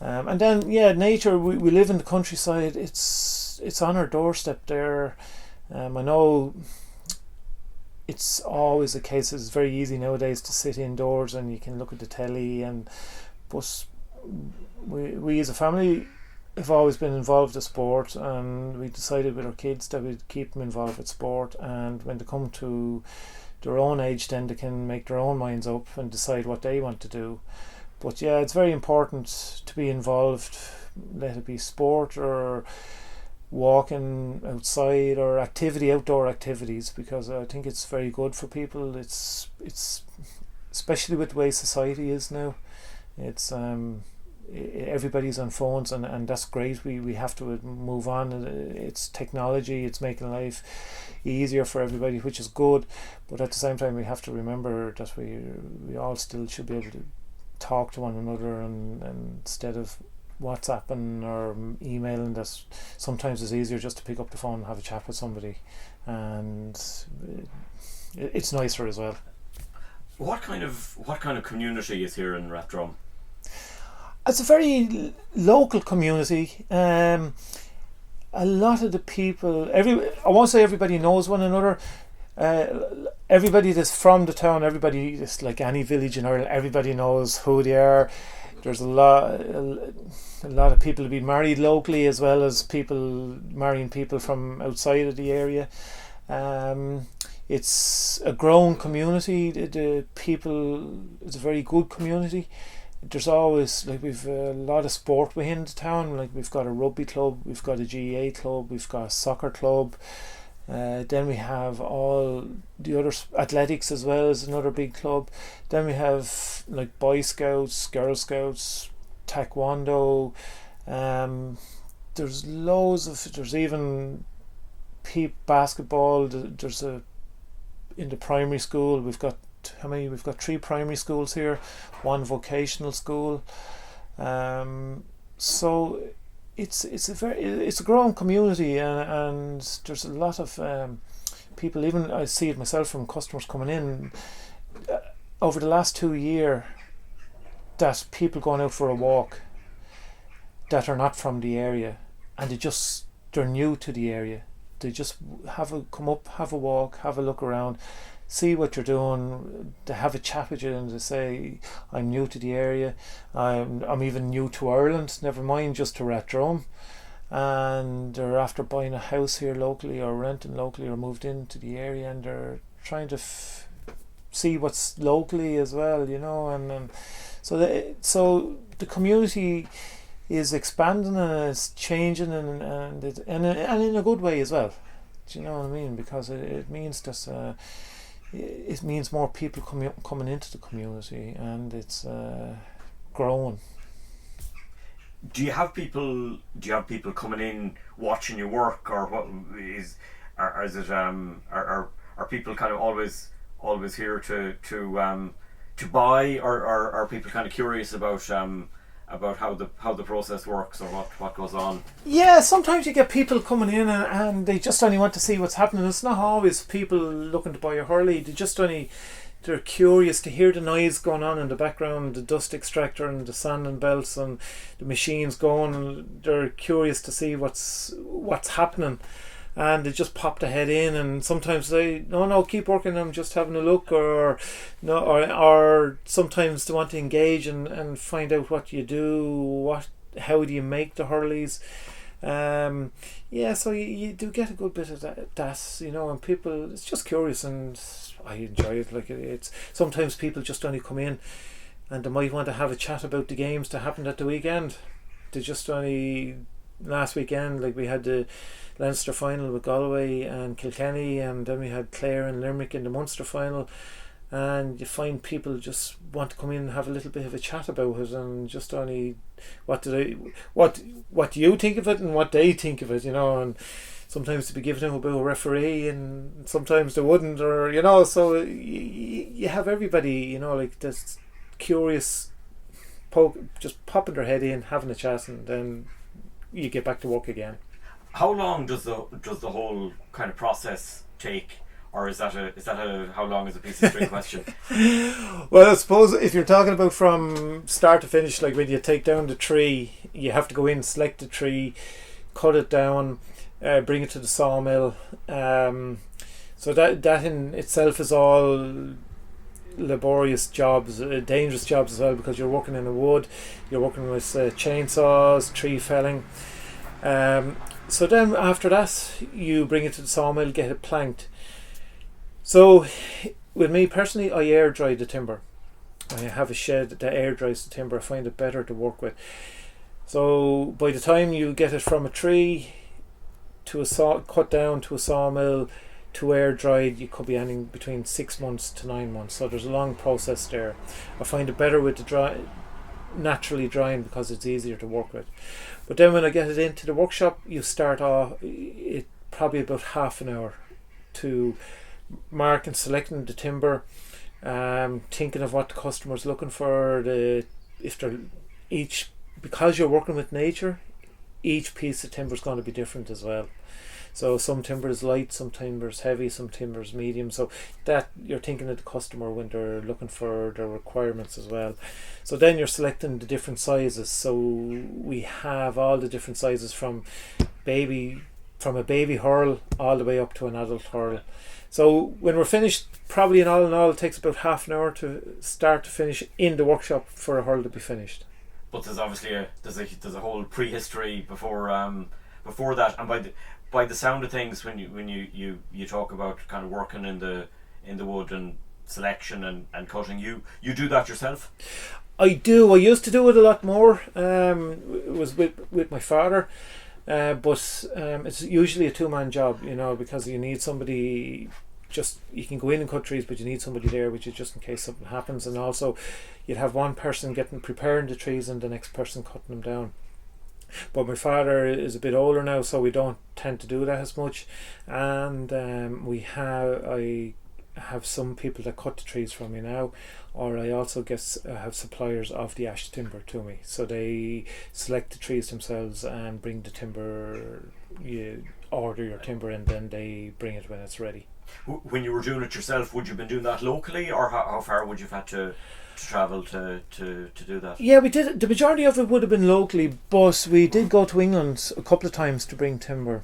and then nature. We live in the countryside. It's on our doorstep there. I know it's always a case. It's very easy nowadays to sit indoors and you can look at the telly, but we as a family have always been involved in sport, and we decided with our kids that we'd keep them involved with sport, and when they come to their own age, then they can make their own minds up and decide what they want to do. But yeah, it's very important to be involved, let it be sport or walking outside or outdoor activities, because I think it's very good for people. It's especially with the way society is now. It's everybody's on phones, and that's great. We have to move on. It's technology, it's making life easier for everybody, which is good, but at the same time we have to remember that we all still should be able to talk to one another, and instead of WhatsApping or emailing, that sometimes it's easier just to pick up the phone and have a chat with somebody, and it's nicer as well. What kind of community is here in Rathdrum? It's a very local community. A lot of the people, I won't say everybody knows one another. Everybody that's from the town, everybody that's like any village in Ireland, everybody knows who they are. There's a lot of people who be married locally, as well as people marrying people from outside of the area. It's a growing community. The people, it's a very good community. There's always, we've a lot of sport within the town. We've got a rugby club, we've got a GAA club, we've got a soccer club. Then we have all the other athletics as well as another big club. Then we have Boy Scouts, Girl Scouts, Taekwondo. There's even basketball. In the primary school we've got We've got 3 primary schools here, 1 vocational school. So it's a growing community, and there's a lot of people. Even I see it myself from customers coming in over the last 2 years, that people going out for a walk that are not from the area, and they're new to the area. They just come up, have a walk, have a look around, see what you're doing. They have a chat with you and they say, I'm new to the area, I'm even new to Ireland, never mind just to Rathdrum, and they're after buying a house here locally or renting locally or moved into the area, and they're trying to see what's locally as well, and so the community is expanding and it's changing, and in a good way as well. Do you know what I mean? Because it means that it means more people coming into the community, and it's growing. Do you have people coming in watching your work, or what is are people kind of always here to buy, or are people kind of curious about how the process works, or what goes on? Yeah, sometimes you get people coming in and they just only want to see what's happening. It's not always people looking to buy a hurley. They're curious to hear the noise going on in the background, the dust extractor and the sanding belts and the machines going, and they're curious to see what's happening. And they just pop their head in, and sometimes they no keep working, I'm just having a look, or sometimes they want to engage and find out what you do, how do you make the hurleys. So you do get a good bit of that, and people, it's just curious, and I enjoy it. Like it's sometimes people just only come in and they might want to have a chat about the games that happened at the weekend. They just only last weekend, like we had the Leinster final with Galway and Kilkenny, and then we had Clare and Limerick in the Munster final, and you find people just want to come in and have a little bit of a chat about it, and just only what do you think of it and what they think of it, and sometimes to be giving them about a referee, and sometimes they wouldn't, or so you have everybody, like this curious just popping their head in, having a chat, and then you get back to work again. How long does the whole kind of process take, or is that a how long is a piece of string question? Well, I suppose if you're talking about from start to finish, like when you take down the tree, you have to go in, select the tree, cut it down, bring it to the sawmill. So that in itself is all laborious jobs, dangerous jobs as well, because you're working in the wood, you're working with chainsaws, tree felling. So then after that, you bring it to the sawmill, get it planked. So with me personally, I air dry the timber. I have a shed that air dries the timber. I find it better to work with. So by the time you get it from a tree to cut down to a sawmill to air dried, you could be anything between 6 months to 9 months. So there's a long process there. I find it better with the naturally drying, because it's easier to work with. But then when I get it into the workshop, you start off it probably about half an hour to mark and selecting the timber, thinking of what the customer's looking for, because you're working with nature, each piece of timber is going to be different as well. So some timber is light, some timber is heavy, some timber is medium. So that you're thinking of the customer when they're looking for their requirements as well. So then you're selecting the different sizes. So we have all the different sizes from a baby hurl all the way up to an adult hurl. So when we're finished, probably in all it takes about half an hour to start to finish in the workshop for a hurl to be finished. But there's obviously there's a whole prehistory before that, and by the sound of things, when you talk about kind of working in the wood and selection and cutting, you do that yourself? I do. I used to do it a lot more. It was with my father, but it's usually a two-man job, because you need somebody. You can go in and cut trees, but you need somebody there with you just in case something happens, and also you'd have one person preparing the trees and the next person cutting them down. But my father is a bit older now, so we don't tend to do that as much, and I have some people that cut the trees for me now, or I also have suppliers of the ash timber to me. So they select the trees themselves and bring the timber. You order your timber and then they bring it when it's ready. When you were doing it yourself, would you have been doing that locally, or how far would you have had to travel to do that? Yeah, we did. The majority of it would have been locally, but we did go to England a couple of times to bring timber,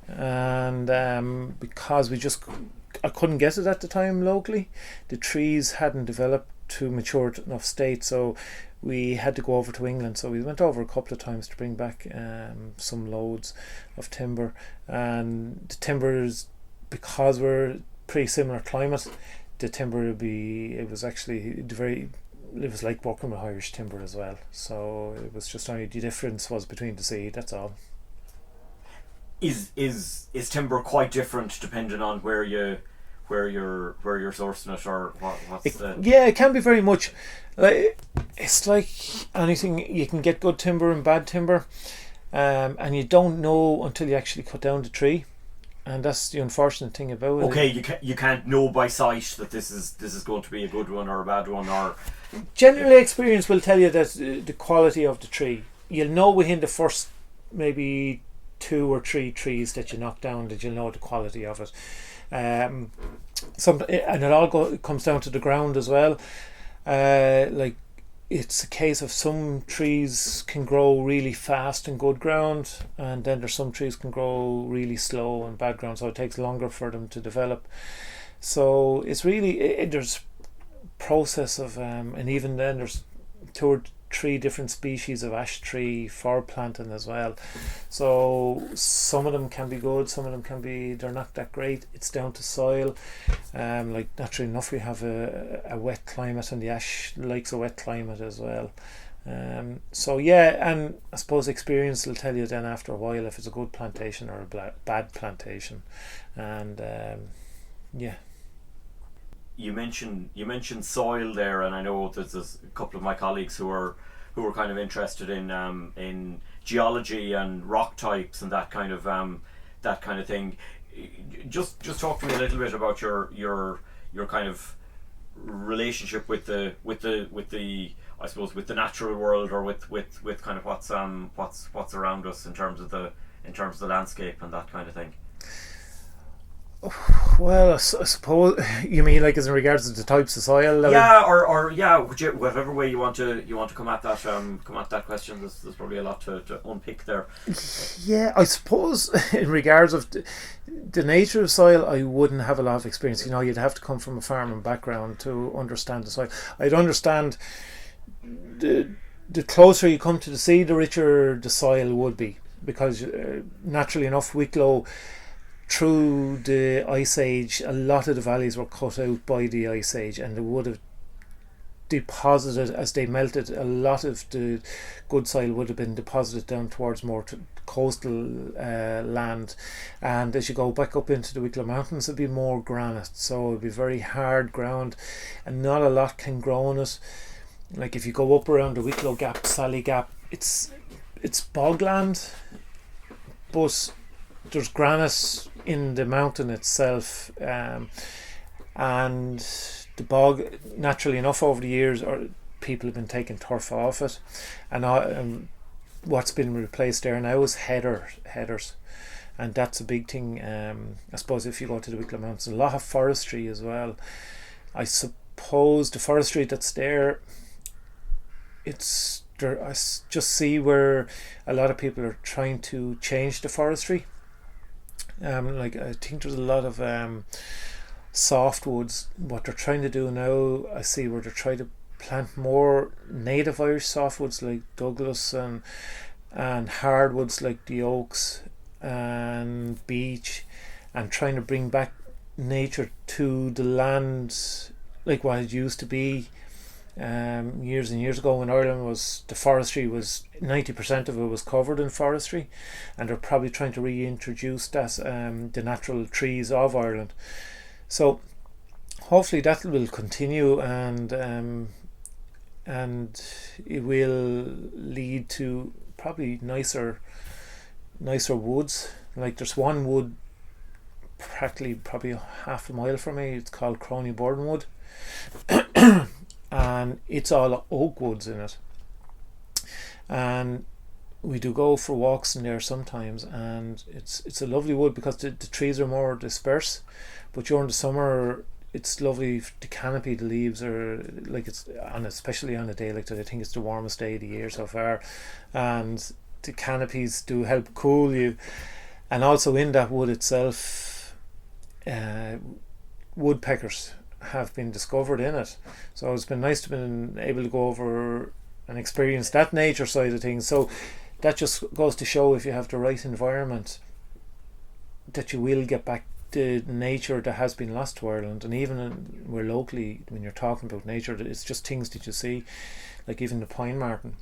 and because I couldn't get it at the time locally, the trees hadn't developed to mature enough state, so we had to go over to England. So we went over a couple of times to bring back some loads of timber, and the timbers, because we're pretty similar climate, the timber it was like working with Irish timber as well. So it was just only the difference was between the seed. That's all. Is timber quite different depending on where you're sourcing it, or Yeah, it can be very much. It's like anything. You can get good timber and bad timber, and you don't know until you actually cut down the tree. And that's the unfortunate thing about it. Okay, you can't know by sight that this is going to be a good one or a bad one, or generally experience will tell you that the quality of the tree. You'll know within the first maybe 2 or 3 trees that you knock down that you'll know the quality of it. And it all comes down to the ground as well. Like it's a case of some trees can grow really fast in good ground, and then there's some trees can grow really slow in bad ground, so it takes longer for them to develop. So it's really there's process of and even then there's 2 or 3 different species of ash tree for planting as well. So some of them can be good, some of them they're not that great. It's down to soil. Like naturally enough, we have a wet climate, and the ash likes a wet climate as well. So yeah, and I suppose experience will tell you then after a while if it's a good plantation or a bad plantation. And yeah. You mentioned soil there, and I know there's a couple of my colleagues who are kind of interested in geology and rock types and that kind of thing. Just talk to me a little bit about your kind of relationship with the I suppose with the natural world, or with kind of what's around us in terms of the landscape and that kind of thing. Well, I suppose you mean like as in regards to the types of soil. Yeah, or whatever way you want to come at that question. There's probably a lot to unpick there. Yeah, I suppose in regards of the nature of soil, I wouldn't have a lot of experience. You'd have to come from a farming background to understand the soil. I'd understand the closer you come to the sea, the richer the soil would be, because naturally enough, Wicklow, through the ice age, a lot of the valleys were cut out by the ice age, and they would have deposited, as they melted, a lot of the good soil would have been deposited down towards more coastal land. And as you go back up into the Wicklow Mountains, it'd be more granite, so it'd be very hard ground, and not a lot can grow on it. Like if you go up around the Wicklow Gap, Sally Gap, it's bogland, but there's granite in the mountain itself, and the bog, naturally enough, over the years, people have been taking turf off it, and what's been replaced there now is headers, and that's a big thing. I suppose if you go to the Wicklow Mountains, a lot of forestry as well. I suppose the forestry that's there, it's there. I just see where a lot of people are trying to change the forestry. Like I think there's a lot of softwoods. What they're trying to do now, I see where they're trying to plant more native Irish softwoods like Douglas and hardwoods like the oaks and beech, and trying to bring back nature to the land like what it used to be. Years and years ago, when Ireland the forestry was 90% of it was covered in forestry, and they're probably trying to reintroduce that, the natural trees of Ireland. So hopefully that will continue, and it will lead to probably nicer woods. Like there's one wood practically probably half a mile from me. It's called Crony Bordenwood, and it's all oak woods in it. And we do go for walks in there sometimes, and it's a lovely wood because the trees are more dispersed, but during the summer it's lovely. The canopy, the leaves are like, it's on, especially on a day like that, I think it's the warmest day of the year so far, and the canopies do help cool you. And also in that wood itself, woodpeckers have been discovered in it, so it's been nice to be able to go over and experience that nature side of things. So that just goes to show, if you have the right environment, that you will get back the nature that has been lost to Ireland. And even we're locally, when you're talking about nature, it's just things that you see, like even the pine marten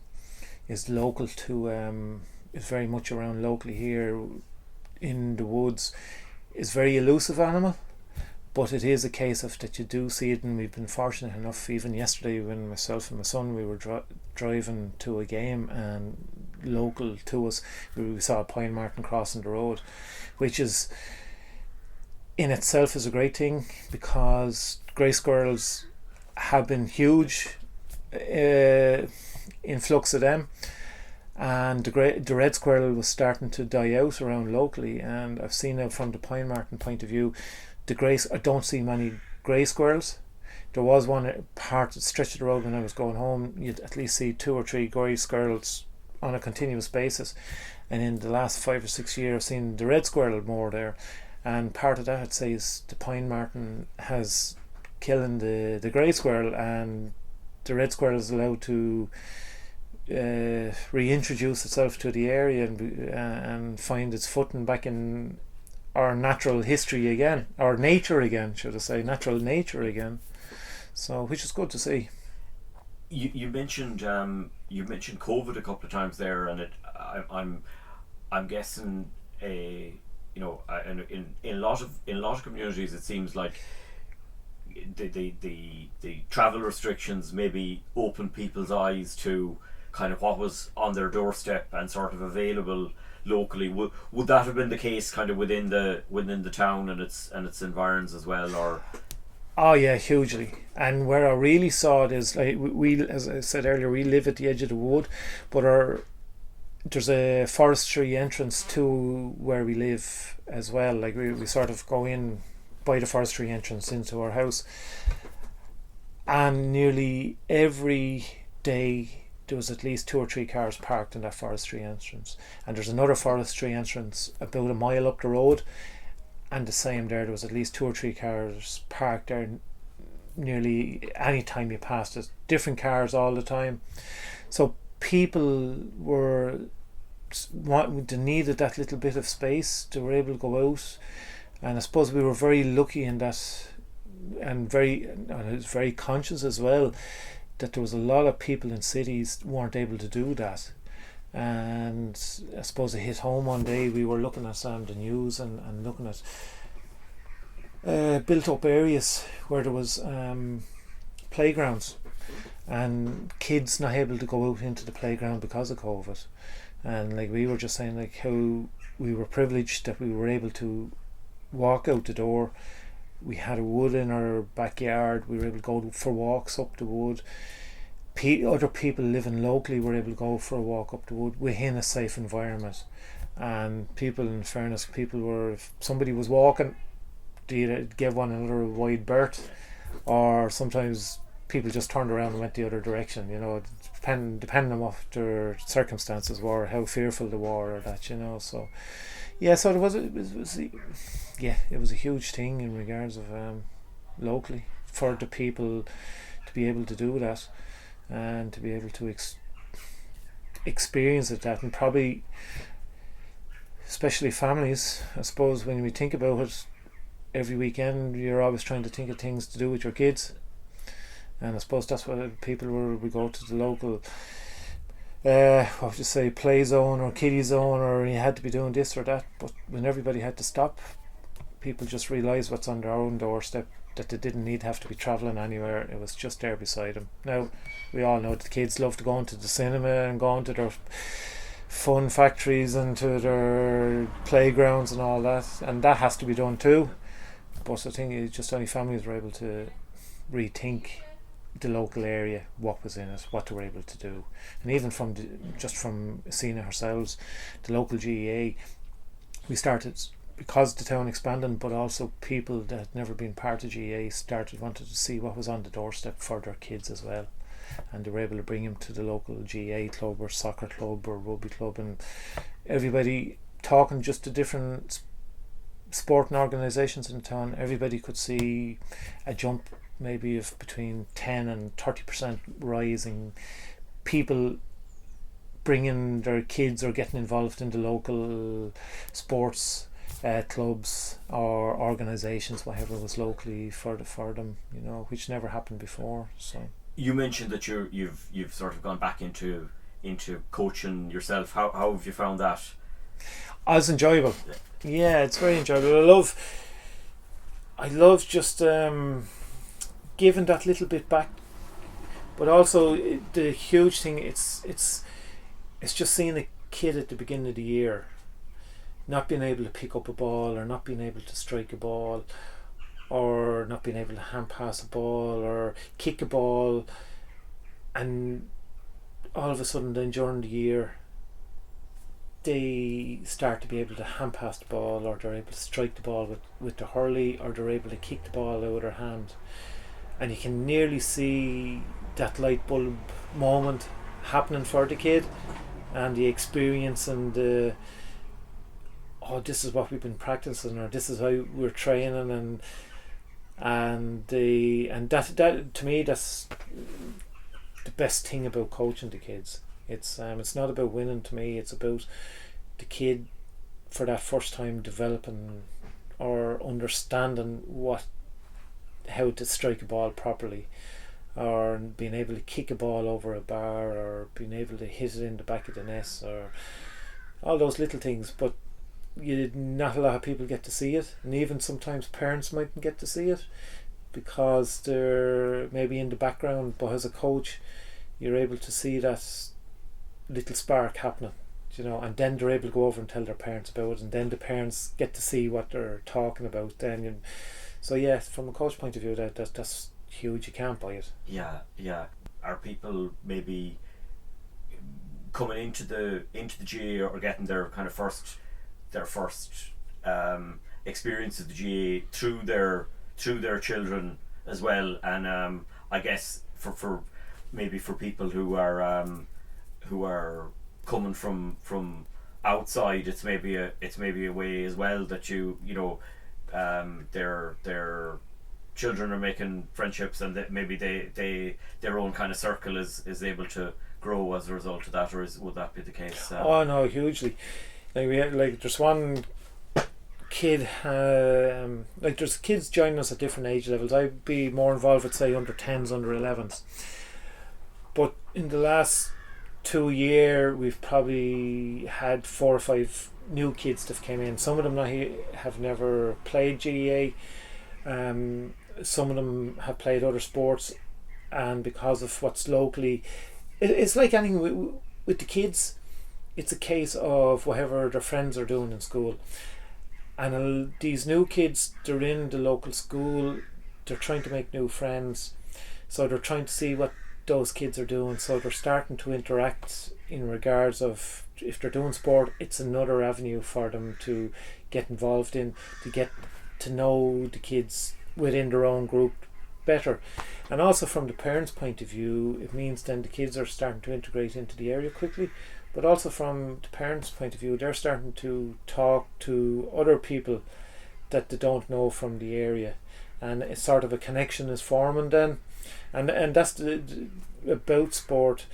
is local to is very much around locally here in the woods. Is very elusive animal, but it is a case of that you do see it. And we've been fortunate enough, even yesterday when myself and my son, we were driving to a game, and local to us we saw a pine marten crossing the road, which is in itself is a great thing, because grey squirrels have been huge influx of them, and the red squirrel was starting to die out around locally. And I've seen it from the pine marten point of view. I don't see many grey squirrels. There was one part stretch of the road when I was going home, you'd at least see 2 or 3 grey squirrels on a continuous basis, and in the last 5 or 6 years I've seen the red squirrel more there. And part of that, I'd say, is the pine marten has killing the grey squirrel, and the red squirrel is allowed to reintroduce itself to the area and find its footing back in our natural history again, or nature again, should I say, natural nature again. So, which is good to see. You mentioned COVID a couple of times there, and I'm guessing in a lot of communities it seems like the travel restrictions maybe opened people's eyes to kind of what was on their doorstep and sort of available locally. Would that have been the case kind of within the town and its environs as well, or? Oh yeah, hugely. And where I really saw it is, like, we, as I said earlier, we live at the edge of the wood, but there's a forestry entrance to where we live as well. Like we sort of go in by the forestry entrance into our house, and nearly every day there was at least 2 or 3 cars parked in that forestry entrance. And there's another forestry entrance about a mile up the road, and the same there was at least 2 or 3 cars parked there nearly any time you passed it. Different cars all the time. So people they needed that little bit of space. They were able to go out, and I suppose we were very lucky in that, and I was very conscious as well that there was a lot of people in cities weren't able to do that. And I suppose it hit home one day. We were looking at the news and looking at built up areas where there was playgrounds, and kids not able to go out into the playground because of COVID. And like we were just saying, like, how we were privileged that we were able to walk out the door. We had a wood in our backyard. We were able to go for walks up the wood. Other people living locally were able to go for a walk up the wood within a safe environment. And people, in fairness, if somebody was walking, they either give one another a wide berth, or sometimes people just turned around and went the other direction, depending on what their circumstances were, how fearful they were, or that, so yeah, so it was a huge thing in regards of locally for the people to be able to do that, and to be able to experience it, that, and probably especially families, I suppose, when we think about it, every weekend you're always trying to think of things to do with your kids. And I suppose that's what people we go to the local play zone or kiddie zone, or you had to be doing this or that. But when everybody had to stop, people just realised what's on their own doorstep, that they didn't have to be travelling anywhere. It was just there beside them. Now we all know that the kids love to go into the cinema and go into their fun factories into their playgrounds and all that, and that has to be done too. But the thing is, just only families were able to rethink the local area, what was in it, what they were able to do. And even from just from seeing it ourselves, the local GEA, we started, because the town expanded, but also people that had never been part of GEA wanted to see what was on the doorstep for their kids as well. And they were able to bring them to the local GEA club or soccer club or rugby club, and everybody talking just to different sporting organisations in the town. Everybody could see a jump maybe of between 10 and 30% rising, people bringing their kids or getting involved in the local sports clubs or organisations, whatever was locally for them, which never happened before. So you mentioned that you've sort of gone back into coaching yourself. How have you found that? It's enjoyable. Yeah, it's very enjoyable. I love just giving that little bit back, but also the huge thing, it's just seeing a kid at the beginning of the year not being able to pick up a ball, or not being able to strike a ball, or not being able to hand pass a ball or kick a ball, and all of a sudden then during the year they start to be able to hand pass the ball, or they're able to strike the ball with the hurley, or they're able to kick the ball out of their hand, and you can nearly see that light bulb moment happening for the kid, and the experience, and this is what we've been practicing, or this is how we're training, and that to me, that's the best thing about coaching the kids. It's not about winning to me. It's about the kid for that first time developing or understanding how to strike a ball properly, or being able to kick a ball over a bar, or being able to hit it in the back of the net, or all those little things. But not a lot of people get to see it, and even sometimes parents mightn't get to see it because they're maybe in the background. But as a coach, you're able to see that little spark happening, and then they're able to go over and tell their parents about it, and then the parents get to see what they're talking about then. So yeah, from a coach point of view, that's huge. You can't buy it. Yeah. Are people maybe coming into the GA or getting their kind of first experience of the GA through their children as well? And I guess for maybe for people who are coming from outside, it's maybe a way as well that their children are making friendships, and that maybe their own kind of circle is able to grow as a result of that, or would that be the case? Oh no, hugely. There's one kid, there's kids joining us at different age levels. I'd be more involved with, say, under 10s, under 11s. But in the last 2 years, we've probably had 4 or 5 new kids that came in. Some of them have never played GEA. Some of them have played other sports, and because of what's locally, it's like anything with the kids. It's a case of whatever their friends are doing in school, and these new kids, they're in the local school, they're trying to make new friends, so they're trying to see what those kids are doing, so they're starting to interact in regards of, if they're doing sport, it's another avenue for them to get involved in, to get to know the kids within their own group better. And also from the parents' point of view, it means then the kids are starting to integrate into the area quickly, but also from the parents' point of view, they're starting to talk to other people that they don't know from the area, and it's sort of a connection is forming then. And that's about sport.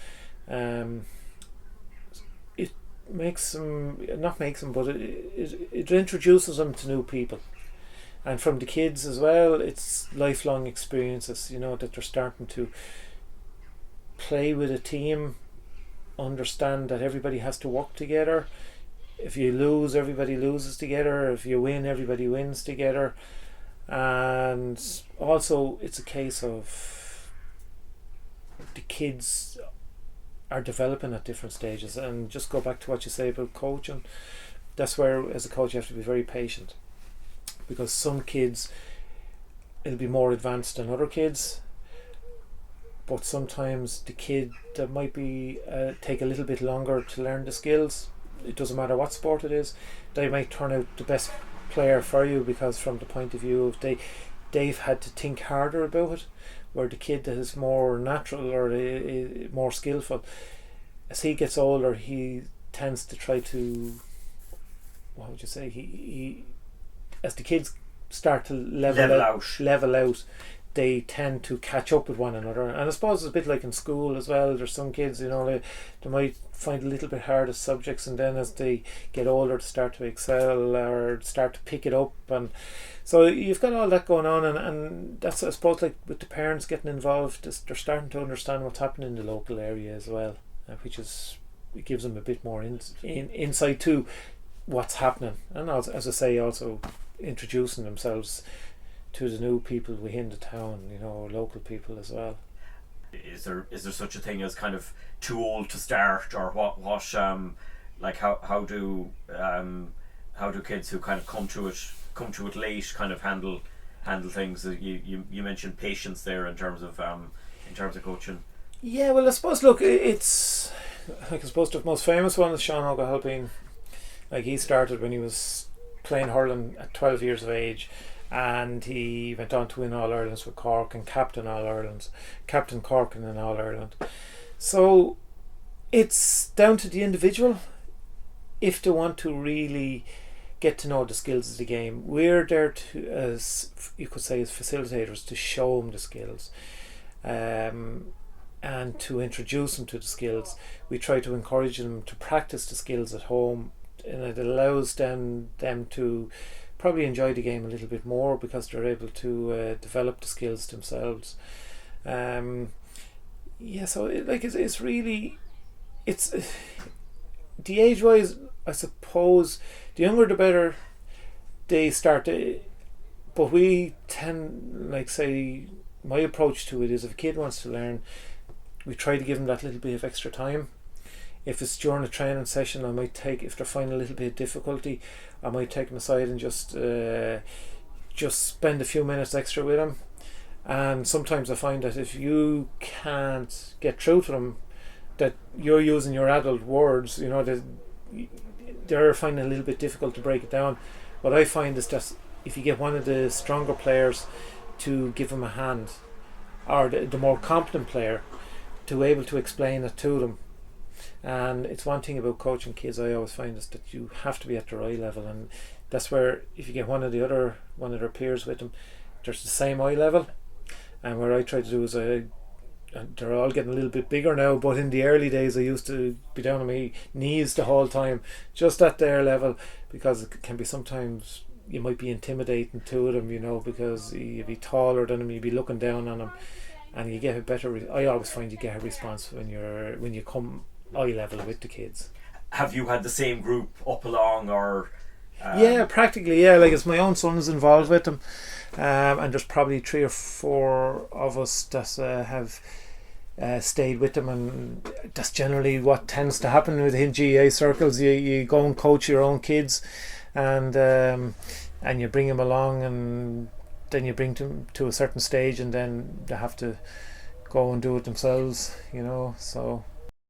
It makes them, not makes them, but it introduces them to new people. And from the kids as well, it's lifelong experiences, that they're starting to play with a team, understand that everybody has to work together. If you lose, everybody loses together. If you win, everybody wins together. And also it's a case of the kids are developing at different stages. And just go back to what you say about coaching. That's where, as a coach, you have to be very patient, because some kids, it'll be more advanced than other kids, but sometimes the kid that might be take a little bit longer to learn the skills, it doesn't matter what sport it is, they might turn out the best player for you, because from the point of view of they've had to think harder about it, where the kid that is more natural or more skillful, as he gets older, he tends to try to, what would you say, he as the kids start to level out, they tend to catch up with one another. And I suppose it's a bit like in school as well. There's some kids, they might find a little bit harder subjects, and then as they get older, to start to excel or start to pick it up. And so you've got all that going on, and that's, I suppose, like with the parents getting involved, they're starting to understand what's happening in the local area as well, which is, it gives them a bit more insight to what's happening. And as I say, also introducing themselves to the new people within the town, local people as well. Is there such a thing as kind of too old to start, or what like how do kids who kind of come to it late kind of handle things? You mentioned patience there in terms of coaching. Yeah, well, I suppose, look, it's like, I suppose the most famous one is Sean O'Halpine. Like, he started when he was playing hurling at 12 years of age, and he went on to win All Irelands with Cork and captain Cork in an All Ireland. So it's down to the individual if they want to really get to know the skills of the game. We're there to, as you could say, as facilitators, to show them the skills, and to introduce them to the skills. We try to encourage them to practice the skills at home, and it allows them to probably enjoy the game a little bit more, because they're able to develop the skills themselves. So it's really, it's the age wise, I suppose the younger the better they start, but we tend, like, say, my approach to it is, if a kid wants to learn, we try to give them that little bit of extra time. If it's during a training session, I might take, if they're finding a little bit of difficulty, I might take them aside and just spend a few minutes extra with them. And sometimes I find that if you can't get through to them, that you're using your adult words, that they're finding it a little bit difficult to break it down. What I find is that if you get one of the stronger players to give them a hand, or the more competent player to able to explain it to them. And it's one thing about coaching kids, I always find, is that you have to be at their eye level, and that's where, if you get one of their peers with them, there's the same eye level. And what I try to do is, and they're all getting a little bit bigger now, but in the early days I used to be down on my knees the whole time, just at their level, because it can be sometimes, you might be intimidating to them, because you'd be taller than them, you'd be looking down on them, and you get a better, I always find you get a response when you come eye level with the kids. Have you had the same group up along, or? Yeah, practically, yeah. Like, it's my own son is involved with them, and there's probably 3 or 4 of us that have stayed with them, and that's generally what tends to happen within GAA circles. You go and coach your own kids, and you bring them along, and then you bring them to a certain stage, and then they have to go and do it themselves, so